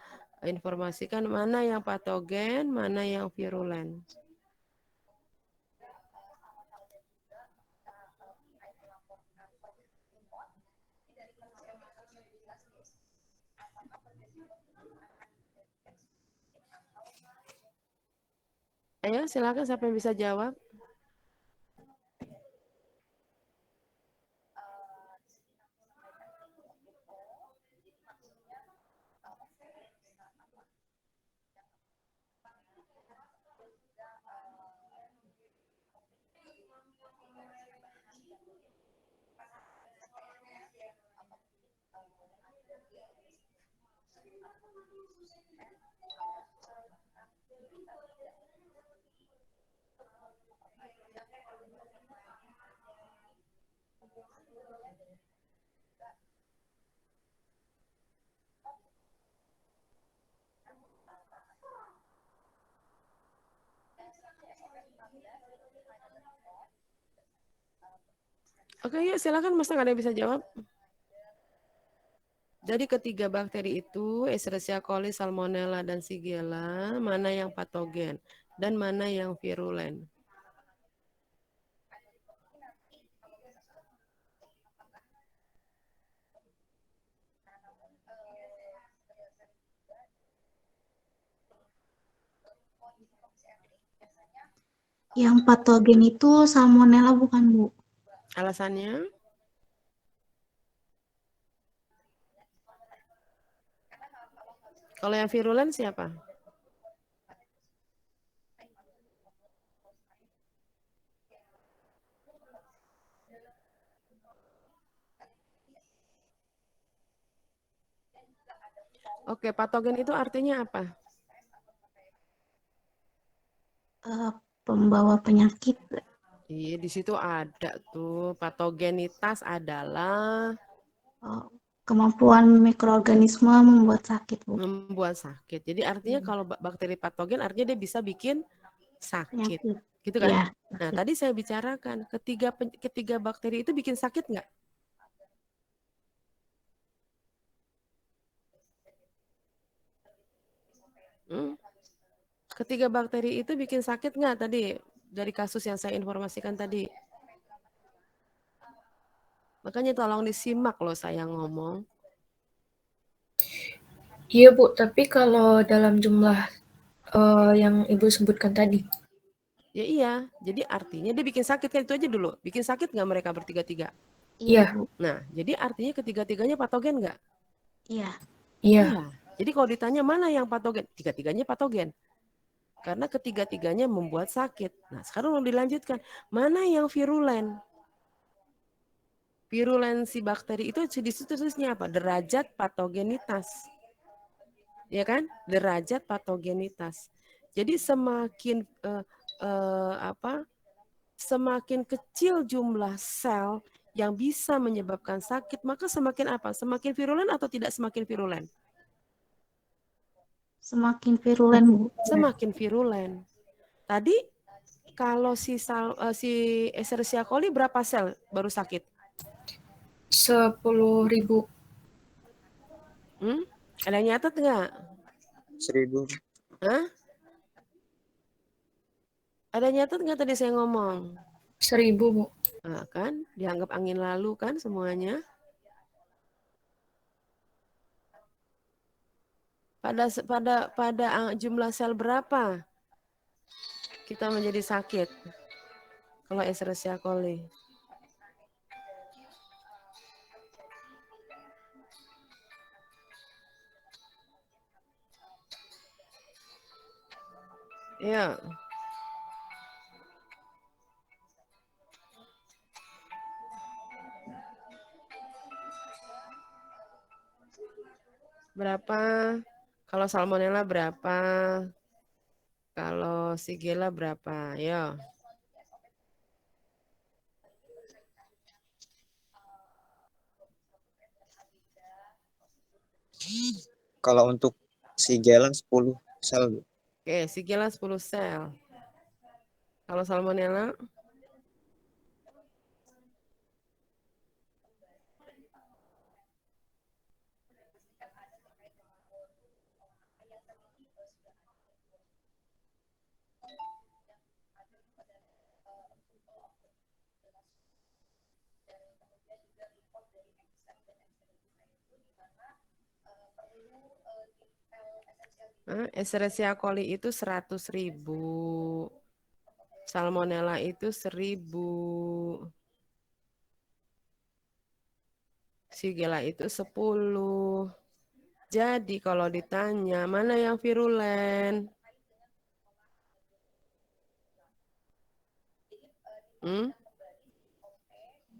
informasikan, mana yang patogen, mana yang virulen. Ayo silakan siapa yang bisa jawab. Oke, yuk silakan, masa nggak ada yang bisa jawab? Jadi ketiga bakteri itu, Escherichia coli, Salmonella, dan Shigella, mana yang patogen dan mana yang virulen? Yang patogen itu salmonella bukan, Bu? Alasannya? Kalau yang virulen siapa? Oke, patogen itu artinya apa? Pembawa penyakit. Iya, di situ ada tuh patogenitas adalah Kemampuan mikroorganisme membuat sakit, Bu. membuat sakit. Jadi artinya kalau bakteri patogen artinya dia bisa bikin sakit, Penyakit. gitu kan? Ya, Nah, sakit. tadi saya bicarakan ketiga bakteri itu bikin sakit nggak? Hmm? Ketiga bakteri itu bikin sakit nggak tadi dari kasus yang saya informasikan tadi? Makanya tolong disimak loh saya ngomong. Iya Bu, tapi kalau dalam jumlah yang Ibu sebutkan tadi. Ya iya, jadi artinya dia bikin sakit kan itu aja dulu. Bikin sakit nggak mereka bertiga-tiga? Iya, Iya. Bu. Nah, jadi artinya ketiga-tiganya patogen nggak? Iya. Iya. Iya. Jadi kalau ditanya mana yang patogen, tiga-tiganya patogen. Karena ketiga-tiganya membuat sakit. Nah, sekarang mau dilanjutkan. Mana yang virulen? Virulensi bakteri itu di situ tulisnya apa? Derajat patogenitas. Ya kan? Derajat patogenitas. Jadi semakin semakin kecil jumlah sel yang bisa menyebabkan sakit, maka semakin apa? Semakin virulen atau tidak semakin virulen? Semakin virulen, Bu. Semakin virulen. Tadi kalau si Escherichia coli berapa sel baru sakit? 10.000. Ada yang nyatet nggak? 1.000. Hah? Ada yang nyatet nggak tadi saya ngomong? 1.000 Bu. Nah, kan dianggap angin lalu kan semuanya. Pada jumlah sel berapa kita menjadi sakit kalau Escherichia coli? Ya. Berapa? Kalau salmonella berapa? Kalau Shigella berapa? Ya. Kalau untuk Shigella 10 sel, Bu. Oke, Shigella 10 sel. Kalau salmonella? Escherichia coli itu 100.000. Salmonella itu 1.000. Shigella itu 10. Jadi kalau ditanya mana yang virulen?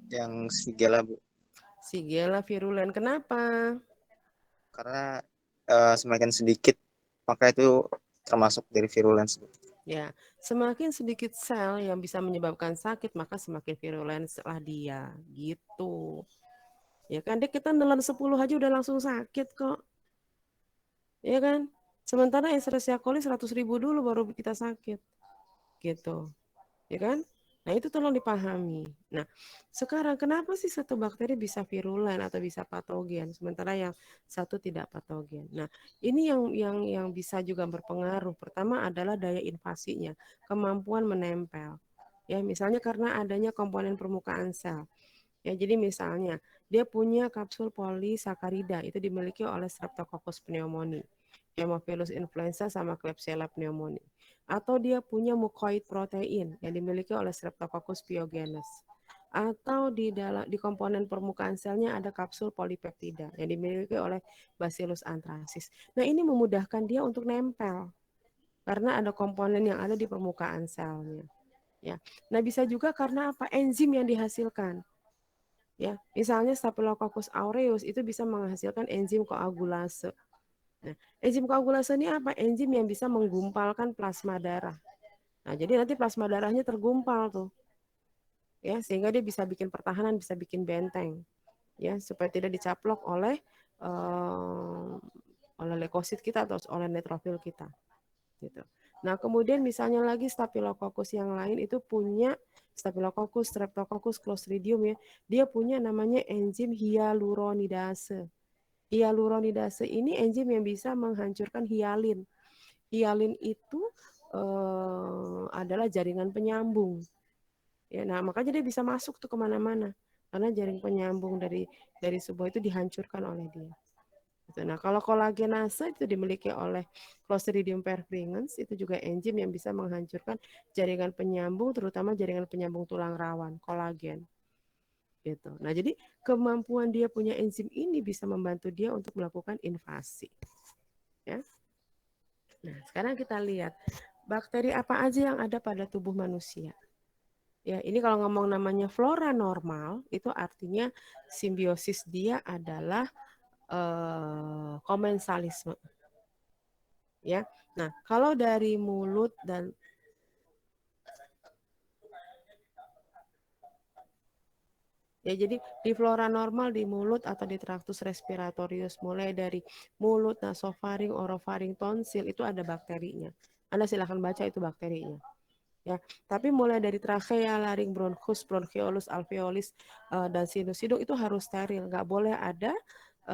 Yang Shigella, Bu. Shigella virulen. Kenapa? Karena semakin sedikit maka itu termasuk dari virulence, Bu. Ya, semakin sedikit sel yang bisa menyebabkan sakit, maka semakin virulen lah dia. Gitu. Ya kan, kita nelan 10 aja udah langsung sakit kok. Ya kan? Sementara Escherichia coli 100.000 dulu baru kita sakit. Gitu. Ya kan? Nah, itu tolong dipahami. Nah, sekarang kenapa sih satu bakteri bisa virulen atau bisa patogen, sementara yang satu tidak patogen? Nah, ini yang bisa juga berpengaruh. Pertama adalah daya invasinya, kemampuan menempel. Ya, misalnya karena adanya komponen permukaan sel. Ya, jadi misalnya dia punya kapsul polisakarida itu dimiliki oleh Streptococcus pneumoniae, Haemophilus influenza sama Klebsiella pneumoniae. Atau dia punya mucoid protein yang dimiliki oleh Streptococcus pyogenes. atau di komponen permukaan selnya ada kapsul polipeptida yang dimiliki oleh Bacillus anthracis. Nah, ini memudahkan dia untuk nempel karena ada komponen yang ada di permukaan selnya. Ya. Nah, bisa juga karena apa? Enzim yang dihasilkan. Ya, misalnya Staphylococcus aureus itu bisa menghasilkan enzim koagulase. Nah, enzim koagulase ini apa? Enzim yang bisa menggumpalkan plasma darah. Nah, jadi nanti plasma darahnya tergumpal tuh. Ya, sehingga dia bisa bikin pertahanan, bisa bikin benteng. Ya, supaya tidak dicaplok oleh leukosit kita atau oleh neutrofil kita. Gitu. Nah, kemudian misalnya lagi Staphylococcus yang lain itu punya Staphylococcus, Streptococcus, Clostridium ya. Dia punya namanya enzim hyaluronidase. Hyaluronidase ini enzim yang bisa menghancurkan hialin. Hialin itu adalah jaringan penyambung. Ya, nah makanya dia bisa masuk tuh kemana-mana karena jaring penyambung dari sebuah itu dihancurkan oleh dia. Nah, kalau kolagenase itu dimiliki oleh Clostridium perfringens, itu juga enzim yang bisa menghancurkan jaringan penyambung, terutama jaringan penyambung tulang rawan, kolagen. Gitu. Nah, jadi kemampuan dia punya enzim ini bisa membantu dia untuk melakukan invasi. Ya. Nah, sekarang kita lihat bakteri apa aja yang ada pada tubuh manusia. Ya, ini kalau ngomong namanya flora normal, itu artinya simbiosis dia adalah komensalisme. Ya. Nah, kalau dari mulut dan ya, jadi di flora normal di mulut atau di traktus respiratorius mulai dari mulut, nasofaring, orofaring, tonsil itu ada bakterinya. Anda silakan baca itu bakterinya. Ya, tapi mulai dari trakea, laring, bronchus, bronchioles, alveolis dan sinus hidung itu harus steril, nggak boleh ada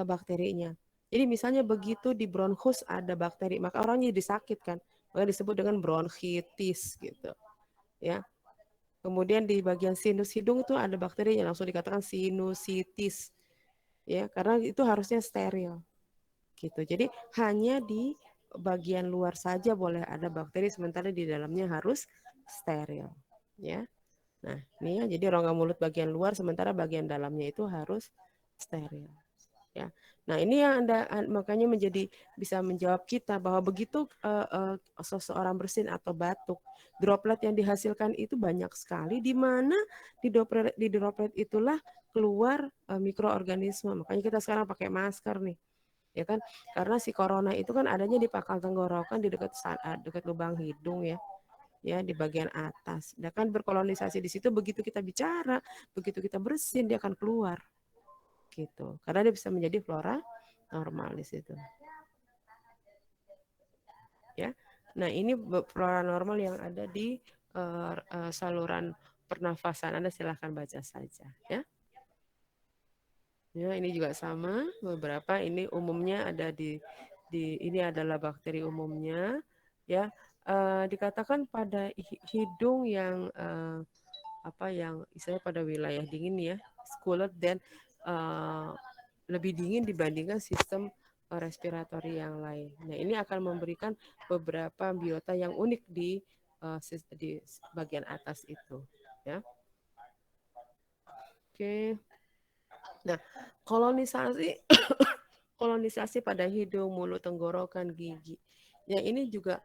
bakterinya. Jadi misalnya begitu di bronchus ada bakteri, maka orangnya jadi sakit kan, maka disebut dengan bronkitis gitu. Ya, kemudian di bagian sinus hidung itu ada bakteri yang langsung dikatakan sinusitis. Ya, karena itu harusnya steril. Gitu. Jadi hanya di bagian luar saja boleh ada bakteri sementara di dalamnya harus steril, ya. Nah, ini ya jadi rongga mulut bagian luar sementara bagian dalamnya itu harus steril. Ya. Nah, ini yang makanya menjadi bisa menjawab kita bahwa begitu seseorang bersin atau batuk, droplet yang dihasilkan itu banyak sekali di mana di droplet itulah keluar mikroorganisme. Makanya kita sekarang pakai masker nih. Ya kan? Karena si corona itu kan adanya di pangkal tenggorokan di dekat lubang hidung ya. Ya, di bagian atas. Dia kan berkolonisasi di situ begitu kita bicara, begitu kita bersin dia akan keluar gitu karena dia bisa menjadi flora normal di situ ya. Nah, ini flora normal yang ada di saluran pernafasan. Anda silahkan baca saja ya. Ya, ini juga sama beberapa ini umumnya ada di ini adalah bakteri umumnya ya. Dikatakan pada hidung yang yang istilahnya pada wilayah dingin ya, sculet dan lebih dingin dibandingkan sistem respiratori yang lain. Nah, ini akan memberikan beberapa biota yang unik di bagian atas itu, ya. Oke. Nah, kolonisasi pada hidung, mulut, tenggorokan, gigi. Ya, ini juga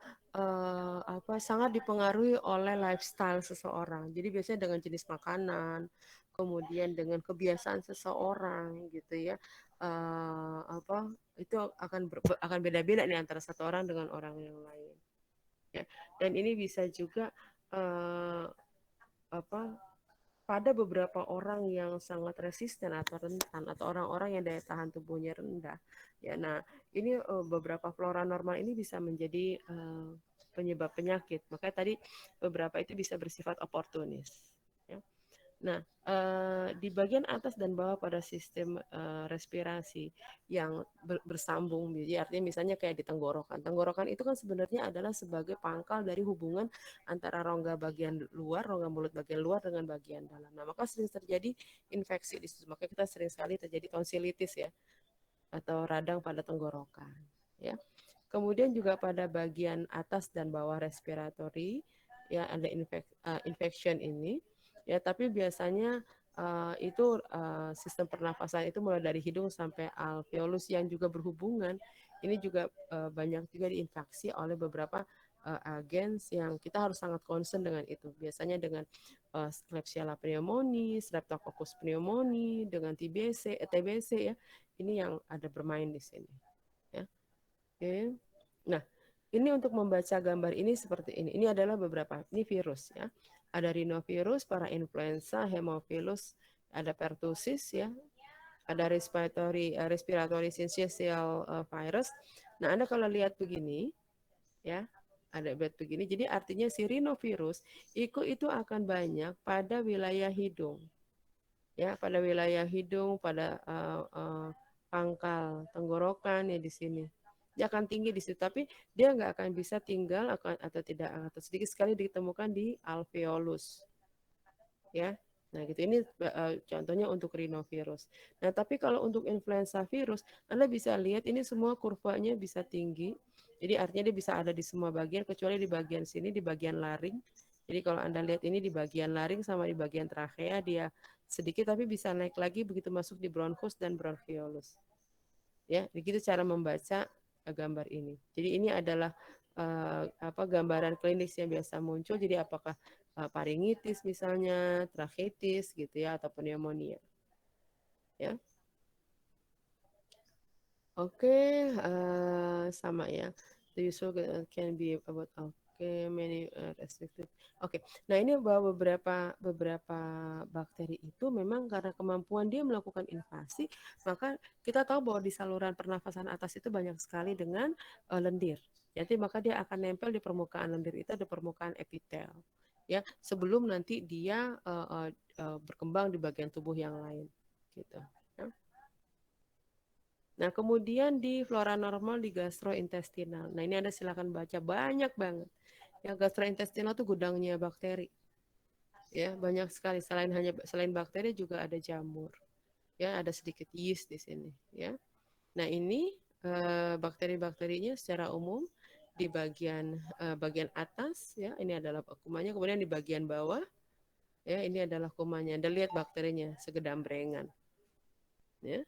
sangat dipengaruhi oleh lifestyle seseorang. Jadi biasanya dengan jenis makanan, kemudian dengan kebiasaan seseorang gitu ya. Itu akan beda-beda nih antara satu orang dengan orang yang lain. Ya. Dan ini bisa juga pada beberapa orang yang sangat resisten atau rentan atau orang-orang yang daya tahan tubuhnya rendah. Ya, nah ini beberapa flora normal ini bisa menjadi penyebab penyakit. Makanya tadi beberapa itu bisa bersifat oportunis. Ya. Nah, di bagian atas dan bawah pada sistem respirasi yang bersambung, jadi artinya misalnya kayak di tenggorokan. Tenggorokan itu kan sebenarnya adalah sebagai pangkal dari hubungan antara rongga bagian luar, rongga mulut bagian luar dengan bagian dalam. Nah, maka sering terjadi infeksi di situ. Makanya kita sering sekali terjadi tonsilitis ya, atau radang pada tenggorokan. Ya. Kemudian juga pada bagian atas dan bawah respiratori ya ada infection ini. Ya, tapi biasanya itu sistem pernafasan itu mulai dari hidung sampai alveolus yang juga berhubungan. Ini juga banyak juga diinfeksi oleh beberapa agens yang kita harus sangat concern dengan itu. Biasanya dengan Klebsiella pneumoniae, Streptococcus pneumoniae, dengan TBC ya. Ini yang ada bermain di sini. Ya. Oke. Nah, ini untuk membaca gambar ini seperti ini. Ini adalah beberapa, ini virus ya. Ada rhinovirus, parainfluenza, hemophilus, ada pertussis ya, ada respiratory syncytial virus. Nah, Anda kalau lihat begini ya, ada lihat begini. Jadi artinya si rhinovirus itu akan banyak pada wilayah hidung. Ya, pada wilayah hidung, pada pangkal tenggorokan ya di sini. Dia akan tinggi di situ, tapi dia nggak akan bisa tinggal atau tidak atau sedikit sekali ditemukan di alveolus. Ya. Nah, gitu ini contohnya untuk rhinovirus. Nah, tapi kalau untuk influenza virus, Anda bisa lihat ini semua kurvanya bisa tinggi. Jadi artinya dia bisa ada di semua bagian kecuali di bagian sini di bagian laring. Jadi kalau Anda lihat ini di bagian laring sama di bagian trakea dia sedikit tapi bisa naik lagi begitu masuk di bronchus dan bronchiolus. Ya, begitu cara membaca gambar ini. Jadi ini adalah gambaran klinis yang biasa muncul. Jadi apakah faringitis misalnya, tracheitis gitu ya atau pneumonia. Ya. Oke, sama ya. The usual can be about many restricted. Oke. Nah, ini bahwa beberapa bakteri itu memang karena kemampuan dia melakukan invasi, maka kita tahu bahwa di saluran pernafasan atas itu banyak sekali dengan lendir. Jadi maka dia akan nempel di permukaan lendir itu ada permukaan epitel. Ya, sebelum nanti dia berkembang di bagian tubuh yang lain gitu. Ya. Nah, kemudian di flora normal di gastrointestinal. Nah, ini Anda silakan baca banyak banget. Ya, gastrointestinal itu gudangnya bakteri. Ya, banyak sekali selain bakteri juga ada jamur. Ya, ada sedikit yeast di sini, ya. Nah, ini bakteri-bakterinya secara umum di bagian atas ya, ini adalah kumannya, kemudian di bagian bawah ya, ini adalah kumannya. Anda lihat bakterinya segedambrengan. Ya.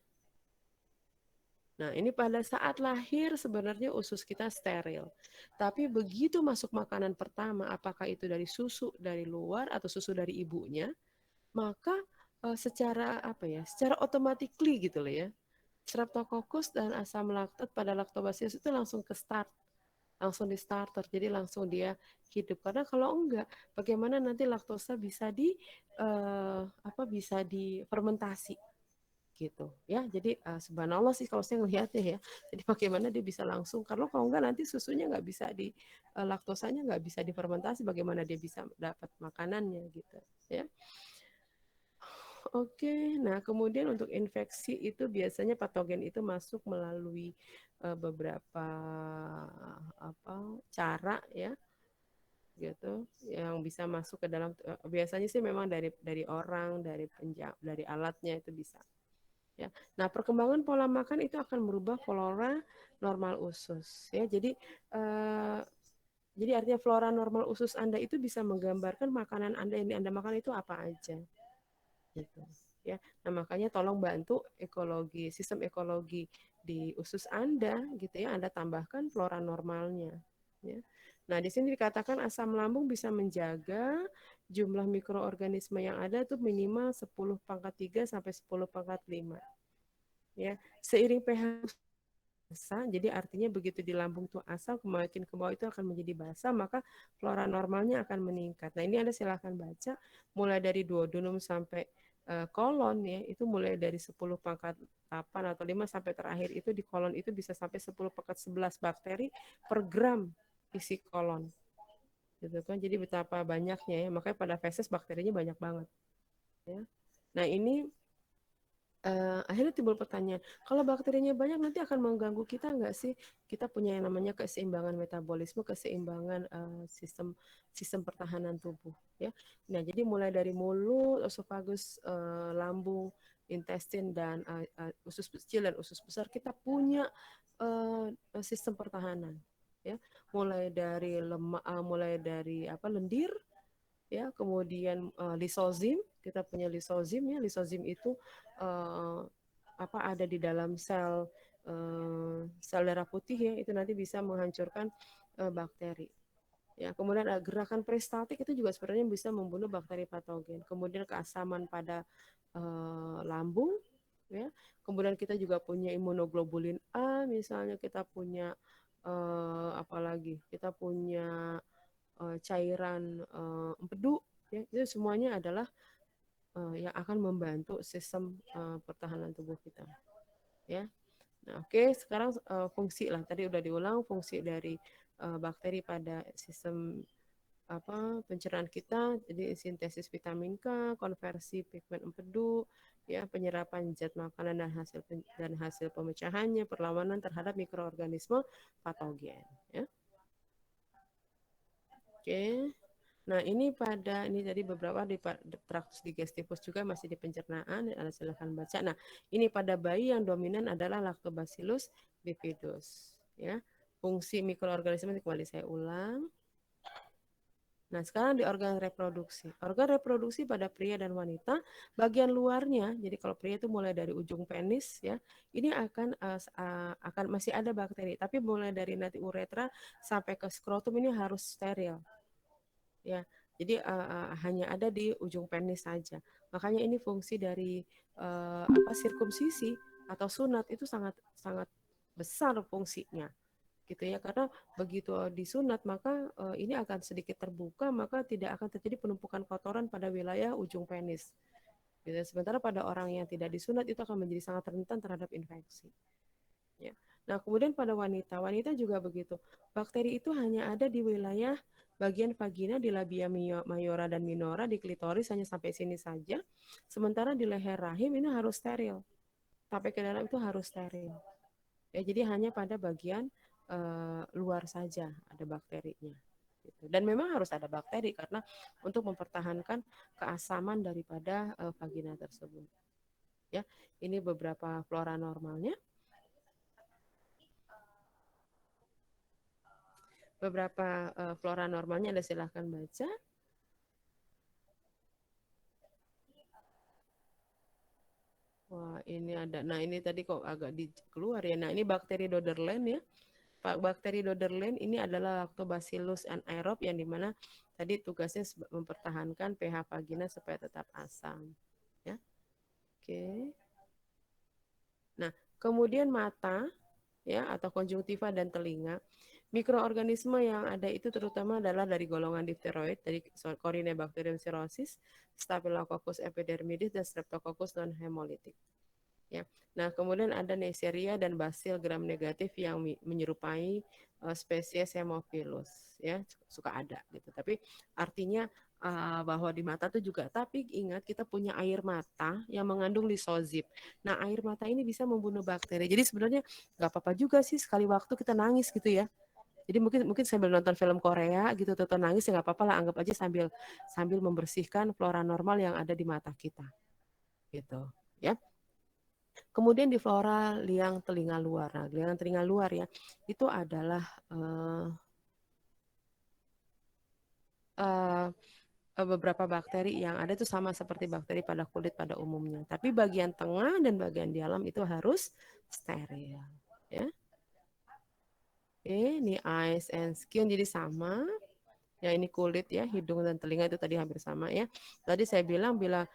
Nah, ini pada saat lahir sebenarnya usus kita steril. Tapi begitu masuk makanan pertama, apakah itu dari susu dari luar atau susu dari ibunya, maka secara automatically gitu loh ya. Streptococcus dan asam laktat pada lactobacillus itu langsung ke start, langsung di starter. Jadi langsung dia hidup. Karena kalau enggak, bagaimana nanti laktosa bisa bisa difermentasi gitu ya. Jadi subhanallah sih kalau saya ngelihatnya ya, jadi bagaimana dia bisa langsung, karena kalau enggak nanti susunya nggak bisa laktosanya nggak bisa difermentasi, bagaimana dia bisa dapat makanannya gitu ya. Oke, nah kemudian untuk infeksi itu biasanya patogen itu masuk melalui beberapa cara ya gitu yang bisa masuk ke dalam biasanya sih memang dari orang, dari alatnya itu bisa. Ya. Nah, perkembangan pola makan itu akan merubah flora normal usus. Ya, jadi artinya flora normal usus Anda itu bisa menggambarkan makanan Anda yang Anda makan itu apa aja. Gitu. Ya. Nah, makanya tolong bantu sistem ekologi di usus Anda gitu ya. Anda tambahkan flora normalnya. Ya. Nah, di sini dikatakan asam lambung bisa menjaga jumlah mikroorganisme yang ada tuh minimal 10⁻³ sampai 10⁻⁵. Ya, seiring pH basah, jadi artinya begitu di lambung tuh asam, makin ke bawah itu akan menjadi basah, maka flora normalnya akan meningkat. Nah, ini Anda silahkan baca mulai dari duodenum sampai kolon ya, itu mulai dari 10⁻⁸ atau 5 sampai terakhir itu di kolon itu bisa sampai 10⁻11 bakteri per gram isi kolon. Gitu kan. Jadi betapa banyaknya ya, makanya pada feses bakterinya banyak banget. Ya. Nah, ini akhirnya timbul pertanyaan, kalau bakterinya banyak nanti akan mengganggu kita nggak sih? Kita punya yang namanya keseimbangan metabolisme, keseimbangan sistem pertahanan tubuh. Ya. Nah, jadi mulai dari mulut, esofagus, lambung, intestin, dan usus kecil dan usus besar, kita punya sistem pertahanan. Ya. Mulai dari lendir, ya, kemudian lisozim, kita punya lisozim ya, lisozim itu ada di dalam sel darah putih ya, itu nanti bisa menghancurkan bakteri. Ya, kemudian gerakan peristaltik itu juga sebenarnya bisa membunuh bakteri patogen. Kemudian keasaman pada lambung, ya. Kemudian kita juga punya imunoglobulin A, misalnya kita punya apalagi kita punya cairan empedu, ya. Itu semuanya adalah yang akan membantu sistem pertahanan tubuh kita, ya. Nah, oke, sekarang fungsi lah. Tadi udah diulang fungsi dari bakteri pada sistem pencernaan kita, jadi sintesis vitamin K, konversi pigmen empedu, ya, penyerapan zat makanan dan hasil pemecahannya, perlawanan terhadap mikroorganisme patogen, ya. Oke. Nah, ini tadi beberapa di traktus digestivus juga masih di pencernaan, Anda silahkan baca. Nah, ini pada bayi yang dominan adalah Lactobacillus bifidus, ya. Fungsi mikroorganisme kembali saya ulang. Nah, sekarang di organ reproduksi. Organ reproduksi pada pria dan wanita, bagian luarnya, jadi kalau pria itu mulai dari ujung penis, ya, ini akan masih ada bakteri, tapi mulai dari nanti uretra sampai ke skrotum ini harus steril, ya. Jadi hanya ada di ujung penis saja. Makanya ini fungsi dari sirkumsisi atau sunat itu sangat sangat besar fungsinya, gitu ya, karena begitu disunat maka ini akan sedikit terbuka, maka tidak akan terjadi penumpukan kotoran pada wilayah ujung penis, gitu. Sementara pada orang yang tidak disunat itu akan menjadi sangat rentan terhadap infeksi, ya. Nah, kemudian pada wanita juga begitu, bakteri itu hanya ada di wilayah bagian vagina, di labia mayora dan minora, di klitoris hanya sampai sini saja, sementara di leher rahim ini harus steril, sampai ke dalam itu harus steril. Ya, jadi hanya pada bagian luar saja ada bakterinya. Gitu. Dan memang harus ada bakteri karena untuk mempertahankan keasaman daripada vagina tersebut. Ya, ini beberapa flora normalnya. Beberapa flora normalnya Anda silahkan baca. Wah, ini ada. Nah, ini tadi kok agak keluar ya. Nah, ini bakteri Doderland ya. Bakteri Doderland ini adalah Lactobacillus anaerob yang dimana tadi tugasnya mempertahankan pH vagina supaya tetap asam. Ya, oke. Nah, kemudian mata ya atau konjungtiva dan telinga. Mikroorganisme yang ada itu terutama adalah dari golongan difteroid, dari Corynebacterium cirrhosis, Staphylococcus epidermidis, dan Streptococcus non-hemolytic. Ya. Nah, kemudian ada Neisseria dan Bacil gram negatif yang menyerupai spesies Haemophilus, ya, suka ada gitu. Tapi artinya bahwa di mata itu juga, tapi ingat kita punya air mata yang mengandung lisozim. Nah, air mata ini bisa membunuh bakteri. Jadi sebenarnya nggak apa-apa juga sih sekali waktu kita nangis gitu ya. Jadi mungkin sambil nonton film Korea gitu, tonton nangis ya nggak apa-apa lah, anggap aja sambil membersihkan flora normal yang ada di mata kita, gitu, ya. Kemudian di flora liang telinga luar. Nah, liang telinga luar ya, itu adalah beberapa bakteri yang ada itu sama seperti bakteri pada kulit pada umumnya. Tapi bagian tengah dan bagian dalam itu harus steril, ya. Ini eyes and skin jadi sama. Ya, ini kulit ya, hidung dan telinga itu tadi hampir sama ya. Tadi saya bilang bila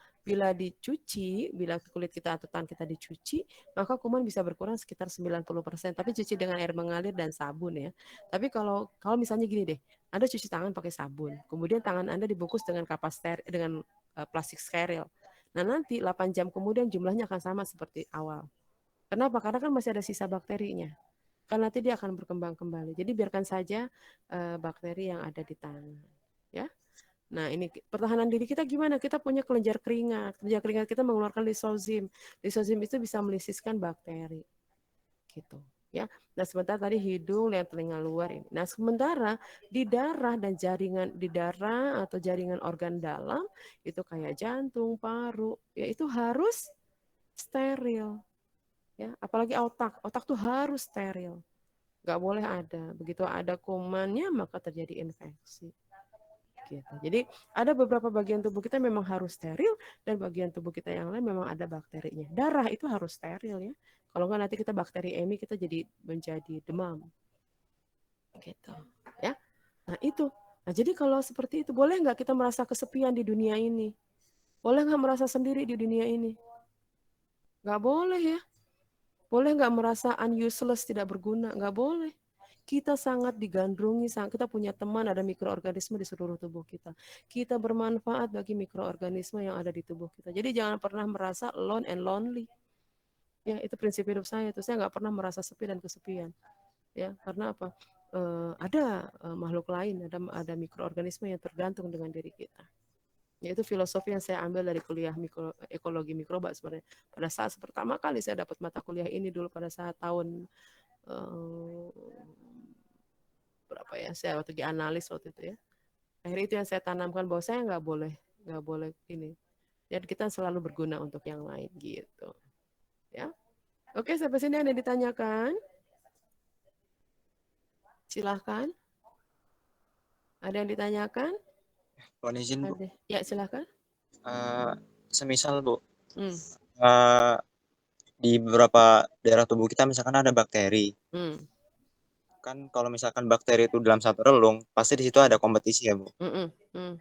dicuci, bila kulit kita atau tangan kita dicuci, maka kuman bisa berkurang sekitar 90%. Tapi cuci dengan air mengalir dan sabun ya. Tapi kalau misalnya gini deh, Anda cuci tangan pakai sabun, kemudian tangan Anda dibungkus dengan kapas dengan plastik steril. Nah, nanti 8 jam kemudian jumlahnya akan sama seperti awal. Kenapa? Karena kan masih ada sisa bakterinya. Kan nanti dia akan berkembang kembali. Jadi biarkan saja bakteri yang ada di tangan, ya. Nah, ini pertahanan diri kita gimana? Kita punya kelenjar keringat. Kelenjar keringat kita mengeluarkan lisozim. Lisozim itu bisa melisiskan bakteri, gitu, ya. Nah, sementara tadi hidung dan telinga luar ini. Nah, sementara di darah atau jaringan organ dalam itu kayak jantung, paru, ya itu harus steril. Ya, apalagi otak tuh harus steril, nggak boleh ada. Begitu ada kumannya maka terjadi infeksi. Gitu. Jadi ada beberapa bagian tubuh kita memang harus steril dan bagian tubuh kita yang lain memang ada bakterinya. Darah itu harus steril ya. Kalau nggak nanti kita bakteriemi kita jadi menjadi demam. Gitu. Ya. Nah itu. Nah jadi kalau seperti itu boleh nggak kita merasa kesepian di dunia ini? Boleh nggak merasa sendiri di dunia ini? Nggak boleh ya. Boleh nggak merasa useless, tidak berguna? Nggak boleh. Kita sangat digandrungi, kita punya teman, ada mikroorganisme di seluruh tubuh kita. Kita bermanfaat bagi mikroorganisme yang ada di tubuh kita. Jadi jangan pernah merasa alone and lonely. Ya, itu prinsip hidup saya. Itu saya nggak pernah merasa sepi dan kesepian. Ya, karena apa? Ada makhluk lain, ada mikroorganisme yang tergantung dengan diri kita. Yaitu filosofi yang saya ambil dari kuliah ekologi mikroba sebenarnya. Pada saat pertama kali saya dapat mata kuliah ini dulu pada saat tahun berapa ya, saya waktu di analis waktu itu ya. Akhirnya itu yang saya tanamkan bahwa saya nggak boleh ini. Dan kita selalu berguna untuk yang lain gitu. Ya. Oke, sampai sini ada yang ditanyakan? Silahkan. Ada yang ditanyakan? Mohon izin Bu. Ada. Ya, silahkan. Semisal Bu, Hmm. di beberapa daerah tubuh kita misalkan ada bakteri. Hmm. Kan kalau misalkan bakteri itu dalam satu relung, pasti di situ ada kompetisi ya Bu.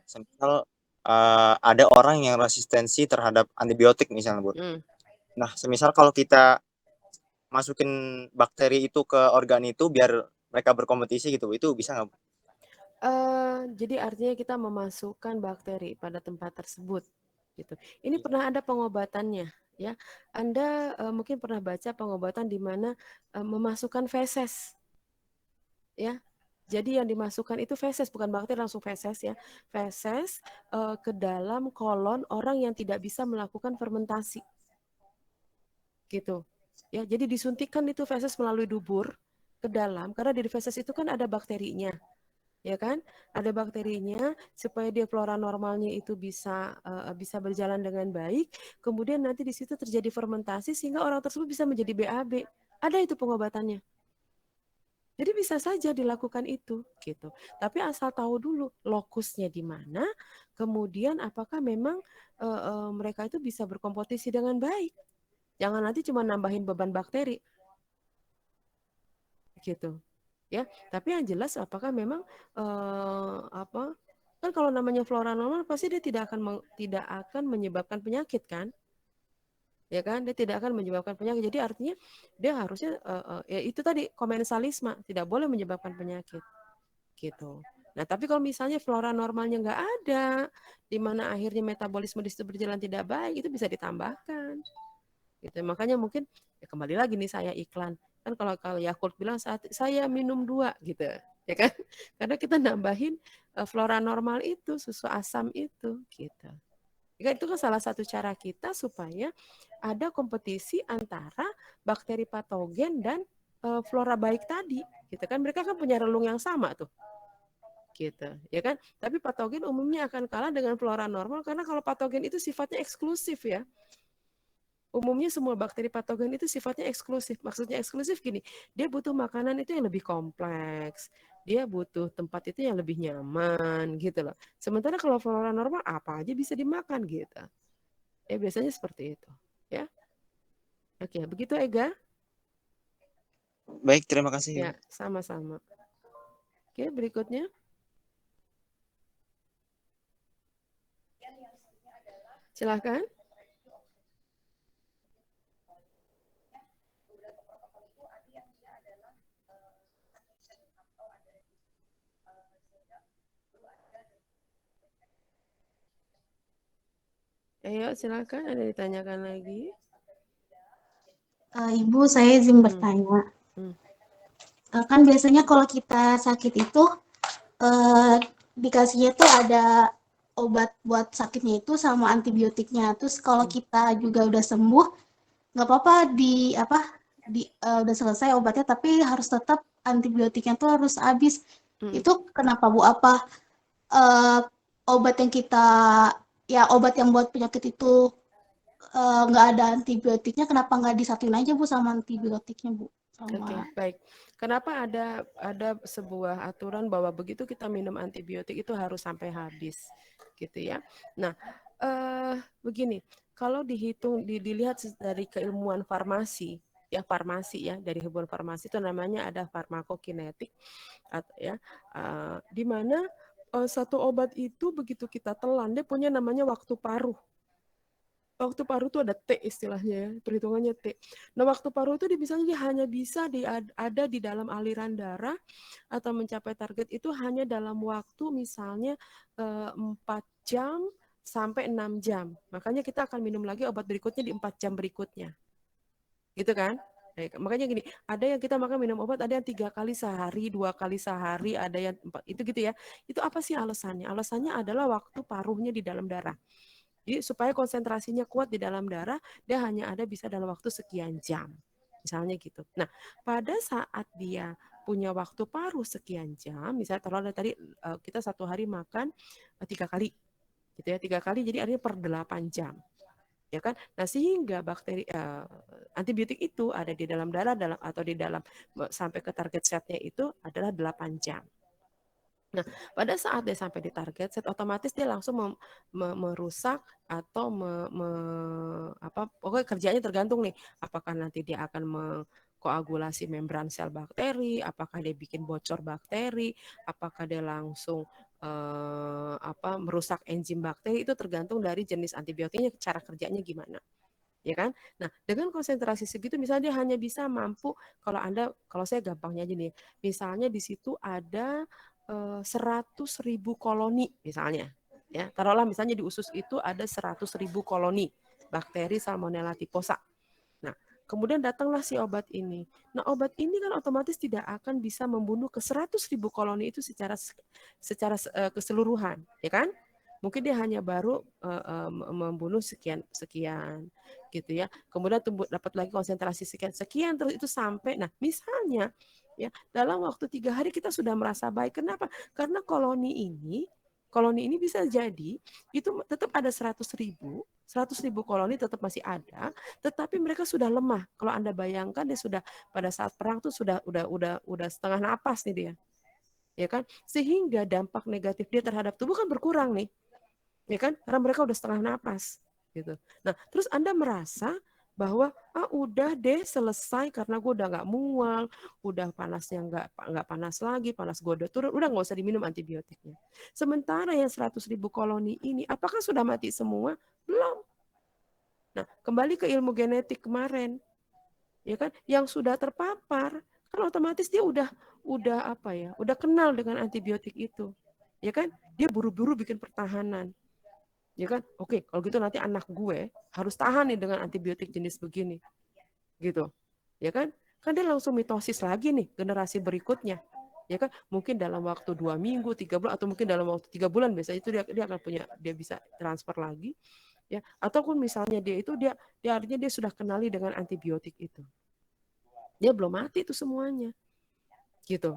Semisal ada orang yang resistensi terhadap antibiotik misalnya Bu. Nah, semisal kalau kita masukin bakteri itu ke organ itu biar mereka berkompetisi gitu, itu bisa nggak Bu? Jadi artinya kita memasukkan bakteri pada tempat tersebut gitu. Ini pernah ada pengobatannya ya. Anda mungkin pernah baca pengobatan di mana memasukkan feses ya. Jadi yang dimasukkan itu feses, bukan bakteri, langsung feses ya. Feses ke dalam kolon orang yang tidak bisa melakukan fermentasi. Gitu. Ya, jadi disuntikkan itu feses melalui dubur ke dalam karena di feses itu kan ada bakterinya. Ya kan? Ada bakterinya supaya dia flora normalnya itu bisa berjalan dengan baik. Kemudian nanti di situ terjadi fermentasi sehingga orang tersebut bisa menjadi BAB. Ada itu pengobatannya. Jadi bisa saja dilakukan itu, gitu. Tapi asal tahu dulu lokusnya di mana, kemudian apakah memang mereka itu bisa berkompetisi dengan baik. Jangan nanti cuma nambahin beban bakteri, gitu. Ya, tapi yang jelas apakah memang kan kalau namanya flora normal pasti dia tidak akan menyebabkan penyakit kan? Ya kan, dia tidak akan menyebabkan penyakit. Jadi artinya dia harusnya ya itu tadi komensalisme, tidak boleh menyebabkan penyakit gitu. Nah tapi kalau misalnya flora normalnya nggak ada, di mana akhirnya metabolisme di situ berjalan tidak baik, itu bisa ditambahkan gitu. Makanya mungkin ya kembali lagi nih saya iklan kan, kalau Yakult bilang saya minum 2 gitu ya kan, karena kita nambahin flora normal itu, susu asam itu gitu. Itu kan salah satu cara kita supaya ada kompetisi antara bakteri patogen dan flora baik tadi, gitu kan. Mereka kan punya relung yang sama tuh, gitu, ya kan. Tapi patogen umumnya akan kalah dengan flora normal karena kalau patogen itu sifatnya eksklusif ya. Umumnya semua bakteri patogen itu sifatnya eksklusif. Maksudnya eksklusif gini, dia butuh makanan itu yang lebih kompleks, dia butuh tempat itu yang lebih nyaman gitu loh. Sementara kalau flora normal apa aja bisa dimakan gitu. Biasanya seperti itu, ya. Oke, begitu Ega? Baik, terima kasih. Ya, sama-sama. Oke, berikutnya. Silahkan. Ayo, silakan, ada ditanyakan lagi. Ibu, saya izin bertanya. Kan biasanya kalau kita sakit itu dikasihnya tuh ada obat buat sakitnya itu sama antibiotiknya. Terus kalau kita juga udah sembuh, nggak apa-apa udah selesai obatnya, tapi harus tetap antibiotiknya tuh harus habis. Itu kenapa Bu? Apa obat yang buat penyakit itu nggak ada antibiotiknya, kenapa nggak disatuin aja Bu sama antibiotiknya Bu? Oke, baik. Kenapa ada sebuah aturan bahwa begitu kita minum antibiotik itu harus sampai habis, gitu ya. Nah, begini, kalau dilihat dari keilmuan farmasi, ya dari hubungan farmasi itu namanya ada farmakokinetik, ya, di mana satu obat itu begitu kita telan dia punya namanya waktu paruh. Waktu paruh itu ada T istilahnya ya, perhitungannya T. Nah, waktu paruh itu hanya bisa ada di dalam aliran darah atau mencapai target itu hanya dalam waktu misalnya 4 jam sampai 6 jam. Makanya kita akan minum lagi obat berikutnya di 4 jam berikutnya. Gitu kan? Nah, makanya gini, ada yang kita makan minum obat, ada yang 3 kali sehari, 2 kali sehari, ada yang 4, itu gitu ya. Itu apa sih alasannya? Alasannya adalah waktu paruhnya di dalam darah. Jadi supaya konsentrasinya kuat di dalam darah, dia hanya ada bisa dalam waktu sekian jam. Misalnya gitu. Nah, pada saat dia punya waktu paruh sekian jam, misalnya taruhlah tadi kita satu hari makan 3 kali, gitu ya, 3 kali, jadi artinya per 8 jam. Ya kan? Nah, sehingga bakteri antibiotik itu ada di dalam darah atau di dalam sampai ke target setnya itu adalah 8 jam. Nah, pada saat dia sampai di target set, otomatis dia langsung merusak atau pokoknya kerjanya tergantung nih, apakah nanti dia akan mengkoagulasi membran sel bakteri, apakah dia bikin bocor bakteri, apakah dia langsung merusak enzim bakteri, itu tergantung dari jenis antibiotiknya, cara kerjanya gimana. Ya kan? Nah, dengan konsentrasi segitu misalnya dia hanya bisa mampu, kalau saya gampangnya aja nih, misalnya di situ ada 100.000 koloni misalnya, ya taruhlah misalnya di usus itu ada 100.000 koloni bakteri Salmonella typhosa. Nah, kemudian datanglah si obat ini. Nah, obat ini kan otomatis tidak akan bisa membunuh ke 100.000 koloni itu secara keseluruhan, ya kan? Mungkin dia hanya baru membunuh sekian gitu ya. Kemudian dapat lagi konsentrasi sekian terus itu sampai. Nah, misalnya ya dalam waktu 3 hari kita sudah merasa baik. Kenapa? Karena koloni ini bisa jadi itu tetap ada 100.000 koloni tetap masih ada, tetapi mereka sudah lemah. Kalau Anda bayangkan dia sudah pada saat perang tuh udah setengah napas nih dia. Ya kan? Sehingga dampak negatif dia terhadap tubuh kan berkurang nih. Ya kan? Karena mereka udah setengah napas gitu. Nah, terus Anda merasa bahwa udah deh selesai karena gue udah nggak mual, udah panasnya nggak panas lagi, panas gue udah turun, udah nggak usah diminum antibiotiknya. Sementara yang 100.000 koloni ini, apakah sudah mati semua? Belum. Nah, kembali ke ilmu genetik kemarin, ya kan, yang sudah terpapar, kan otomatis dia udah kenal dengan antibiotik itu, ya kan, dia buru-buru bikin pertahanan. Ya kan, oke, kalau gitu nanti anak gue harus tahan nih dengan antibiotik jenis begini, gitu, ya kan? Kan dia langsung mitosis lagi nih generasi berikutnya, ya kan? Mungkin dalam waktu 2 minggu, 3 bulan, atau mungkin dalam waktu 3 bulan biasanya itu dia akan dia bisa transfer lagi, ya. Ataupun misalnya dia artinya dia sudah kenali dengan antibiotik itu, dia belum mati itu semuanya, gitu.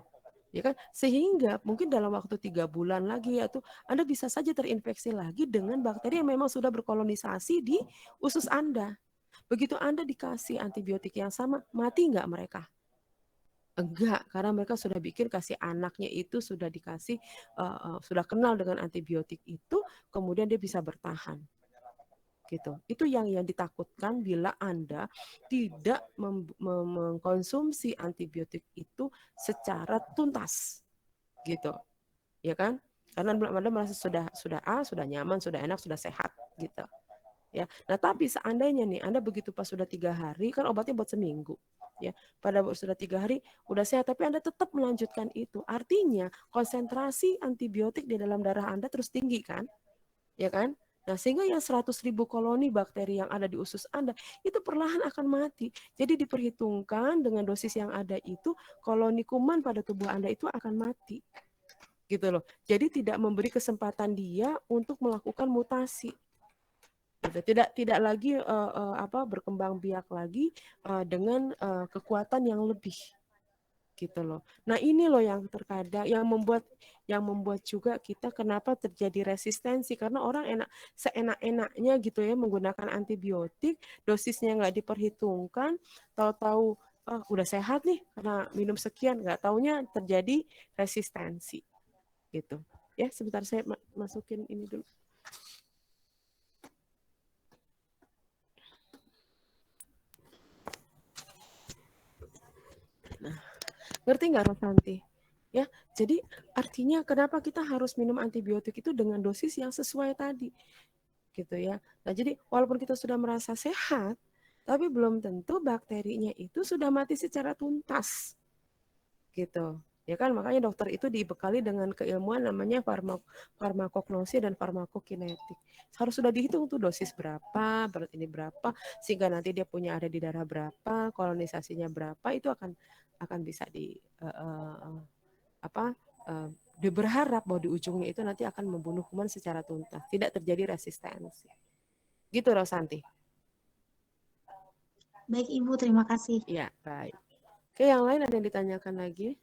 Ya kan, sehingga mungkin dalam waktu 3 bulan lagi atau Anda bisa saja terinfeksi lagi dengan bakteri yang memang sudah berkolonisasi di usus Anda. Begitu Anda dikasih antibiotik yang sama, mati nggak mereka? Enggak, karena mereka sudah kasih anaknya itu sudah dikasih sudah kenal dengan antibiotik itu, kemudian dia bisa bertahan. Gitu. Itu yang ditakutkan bila Anda tidak mengkonsumsi antibiotik itu secara tuntas, gitu, ya kan? Karena Anda merasa sudah nyaman, sudah enak, sudah sehat, gitu, ya. Nah, tapi seandainya nih Anda begitu pas sudah 3 hari, kan obatnya buat seminggu, ya. Pada sudah 3 hari udah sehat, tapi Anda tetap melanjutkan itu, artinya konsentrasi antibiotik di dalam darah Anda terus tinggi kan, ya kan? Nah, sehingga yang 100.000 koloni bakteri yang ada di usus Anda itu perlahan akan mati. Jadi diperhitungkan dengan dosis yang ada itu, koloni kuman pada tubuh Anda itu akan mati. Gitu loh. Jadi tidak memberi kesempatan dia untuk melakukan mutasi. Gitu. Tidak lagi berkembang biak lagi dengan kekuatan yang lebih. Gitu loh. Nah, ini loh yang terkadang yang membuat juga kita kenapa terjadi resistensi, karena orang seenak-enaknya gitu ya menggunakan antibiotik, dosisnya nggak diperhitungkan, tahu-tahu udah sehat nih karena minum sekian, nggak taunya terjadi resistensi gitu. Ya, sebentar saya masukin ini dulu. Nah, ngerti nggak Rosanti? Ya, jadi artinya kenapa kita harus minum antibiotik itu dengan dosis yang sesuai tadi, gitu ya. Nah, jadi walaupun kita sudah merasa sehat, tapi belum tentu bakterinya itu sudah mati secara tuntas, gitu. Ya kan, makanya dokter itu dibekali dengan keilmuan namanya farmakognosi dan farmakokinetik. Harus sudah dihitung tuh dosis berapa, berat ini berapa, sehingga nanti dia punya ada di darah berapa, kolonisasinya berapa, itu akan bisa dia berharap bahwa di ujungnya itu nanti akan membunuh kuman secara tuntas, tidak terjadi resistensi. Gitu Rosanti. Baik Ibu, terima kasih. Ya, baik. Oke, yang lain ada yang ditanyakan lagi?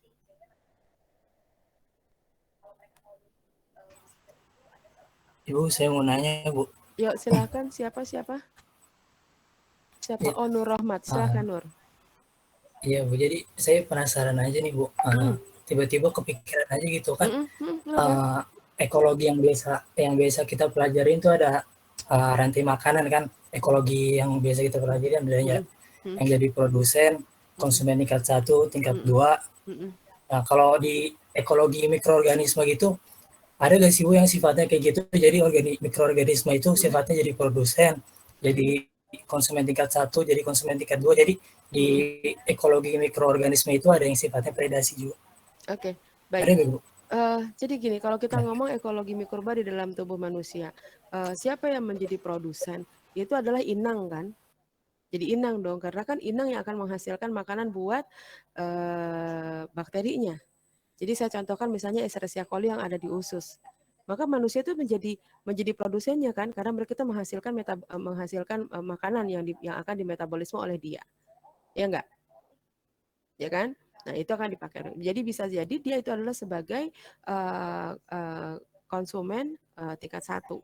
Ibu, saya mau nanya, Bu. Yuk, silakan. Siapa? Siapa? Ya, Oh, Nur Rahmat. Silakan, Nur. Iya, Bu. Jadi saya penasaran aja nih, Bu. Tiba-tiba kepikiran aja gitu kan. Ekologi yang biasa kita pelajarin itu ada rantai makanan kan. Ekologi yang biasa kita pelajarin ada yang jadi produsen, konsumen tingkat 1, tingkat 2. Nah, kalau di ekologi mikroorganisme gitu, ada nggak sih Bu yang sifatnya kayak gitu? Jadi mikroorganisme itu sifatnya jadi produsen, jadi konsumen tingkat 1, jadi konsumen tingkat 2. Jadi di ekologi mikroorganisme itu ada yang sifatnya predasi juga. Oke, baik. Ada nggak Bu? Jadi gini, kalau kita ngomong ekologi mikroba di dalam tubuh manusia, siapa yang menjadi produsen? Itu adalah inang kan? Jadi inang dong, karena kan inang yang akan menghasilkan makanan buat bakterinya. Jadi saya contohkan misalnya Escherichia coli yang ada di usus. Maka manusia itu menjadi produsennya kan, karena mereka itu menghasilkan makanan yang akan dimetabolisme oleh dia. Ya enggak? Ya kan? Nah, itu akan dipakai. Jadi bisa jadi dia itu adalah sebagai konsumen tingkat 1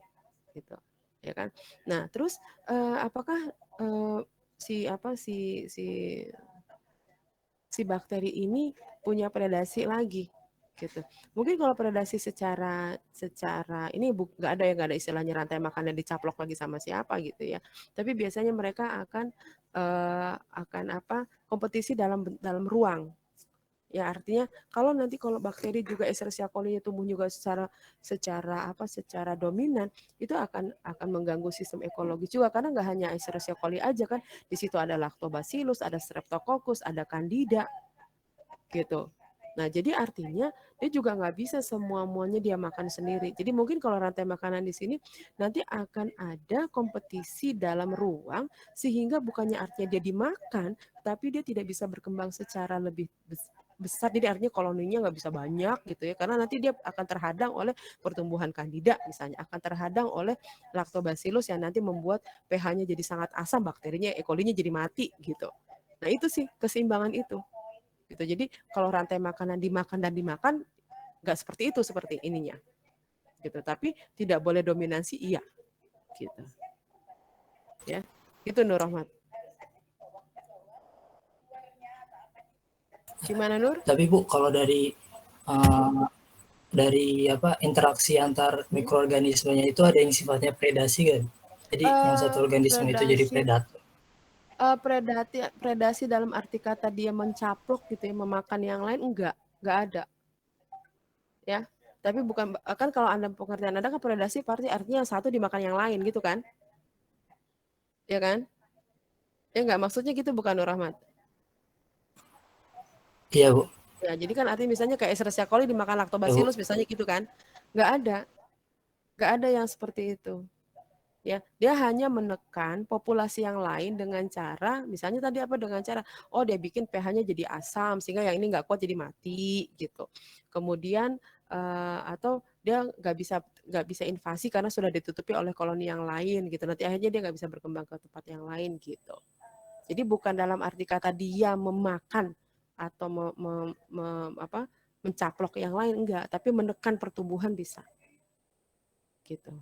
gitu. Ya kan? Nah, terus apakah si bakteri ini punya predasi lagi gitu. Mungkin kalau predasi secara ini nggak ada istilahnya rantai makanan dicaplok lagi sama siapa gitu ya. Tapi biasanya mereka akan kompetisi dalam ruang. Ya artinya kalau bakteri juga Escherichia coli tumbuh juga secara dominan, itu akan mengganggu sistem ekologi juga, karena nggak hanya Escherichia coli aja kan, di situ ada Lactobacillus, ada Streptococcus, ada Candida gitu. Nah, jadi artinya dia juga nggak bisa semuanya dia makan sendiri. Jadi mungkin kalau rantai makanan di sini nanti akan ada kompetisi dalam ruang, sehingga bukannya artinya dia dimakan, tapi dia tidak bisa berkembang secara lebih besar. Jadi artinya koloninya nggak bisa banyak gitu ya, karena nanti dia akan terhadang oleh pertumbuhan Candida misalnya, akan terhadang oleh Lactobacillus yang nanti membuat pH-nya jadi sangat asam, bakterinya, E. coli-nya jadi mati gitu. Nah, itu sih keseimbangan itu. Gitu. Jadi kalau rantai makanan dimakan nggak seperti itu, seperti ininya gitu. Tapi tidak boleh dominasi, iya gitu ya. Itu Nur Rahmat. Gimana Nur? Tapi Bu, kalau dari interaksi antar mikroorganismenya itu ada yang sifatnya predasi kan? Jadi yang satu organisme itu jadi predator. Predasi dalam arti kata dia mencaplok gitu ya, memakan yang lain, enggak ada ya. Tapi bukan kan, kalau Anda pengertian Anda kan predasi artinya yang satu dimakan yang lain gitu kan, ya kan? Ya enggak, maksudnya gitu bukan Nur Rahmat? Iya Bu. Ya, jadi kan artinya misalnya kayak Escherichia coli dimakan Lactobacillus misalnya gitu kan, nggak ada yang seperti itu. Ya, dia hanya menekan populasi yang lain dengan cara, misalnya tadi dengan cara, dia bikin pH-nya jadi asam sehingga yang ini nggak kuat jadi mati gitu. Kemudian atau dia nggak bisa invasi karena sudah ditutupi oleh koloni yang lain gitu. Nanti akhirnya dia nggak bisa berkembang ke tempat yang lain gitu. Jadi bukan dalam arti kata dia memakan atau mencaplok yang lain, enggak, tapi menekan pertumbuhan bisa gitu.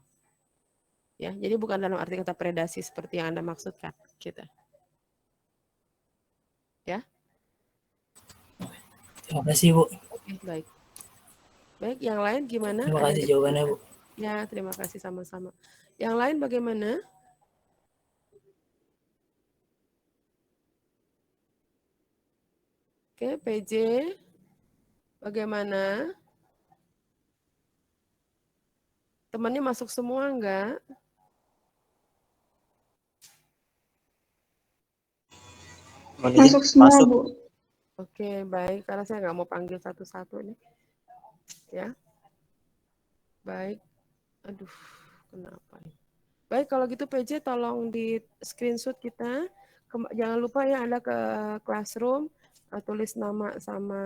Ya, jadi bukan dalam arti kata predasi seperti yang Anda maksudkan, gitu. Ya. Terima kasih, Bu. Oke, baik. Baik, yang lain gimana? Terima Ada kasih yang jawabannya, Bu. Ya, terima kasih sama-sama. Yang lain bagaimana? Oke, PJ, bagaimana? Temannya masuk semua enggak? Masuk semua, masuk. Bu. Oke, baik. Karena saya nggak mau panggil satu-satu nih. Ya. Baik. Aduh, kenapa nih? Baik, kalau gitu PJ tolong di screenshot kita. Jangan lupa ya Anda ke Classroom, tulis nama sama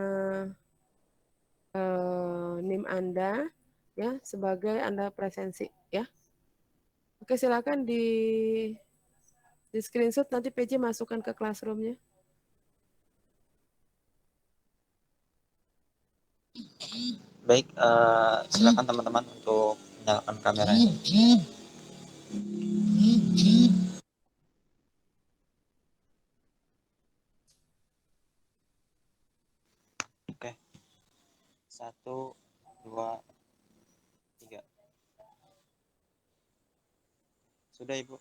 NIM Anda ya sebagai Anda presensi ya. Oke, silakan di screenshot, nanti PJ masukkan ke Classroom-nya. Baik, silakan teman-teman untuk menyalakan kameranya. Oke. 1, 2, 3. Sudah, Ibu.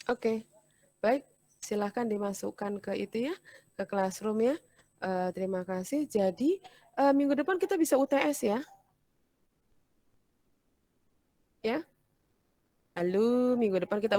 Oke, baik. Silahkan dimasukkan ke itu ya, ke Classroom ya. Terima kasih. Jadi, minggu depan kita bisa UTS ya. Ya. Lalu minggu depan kita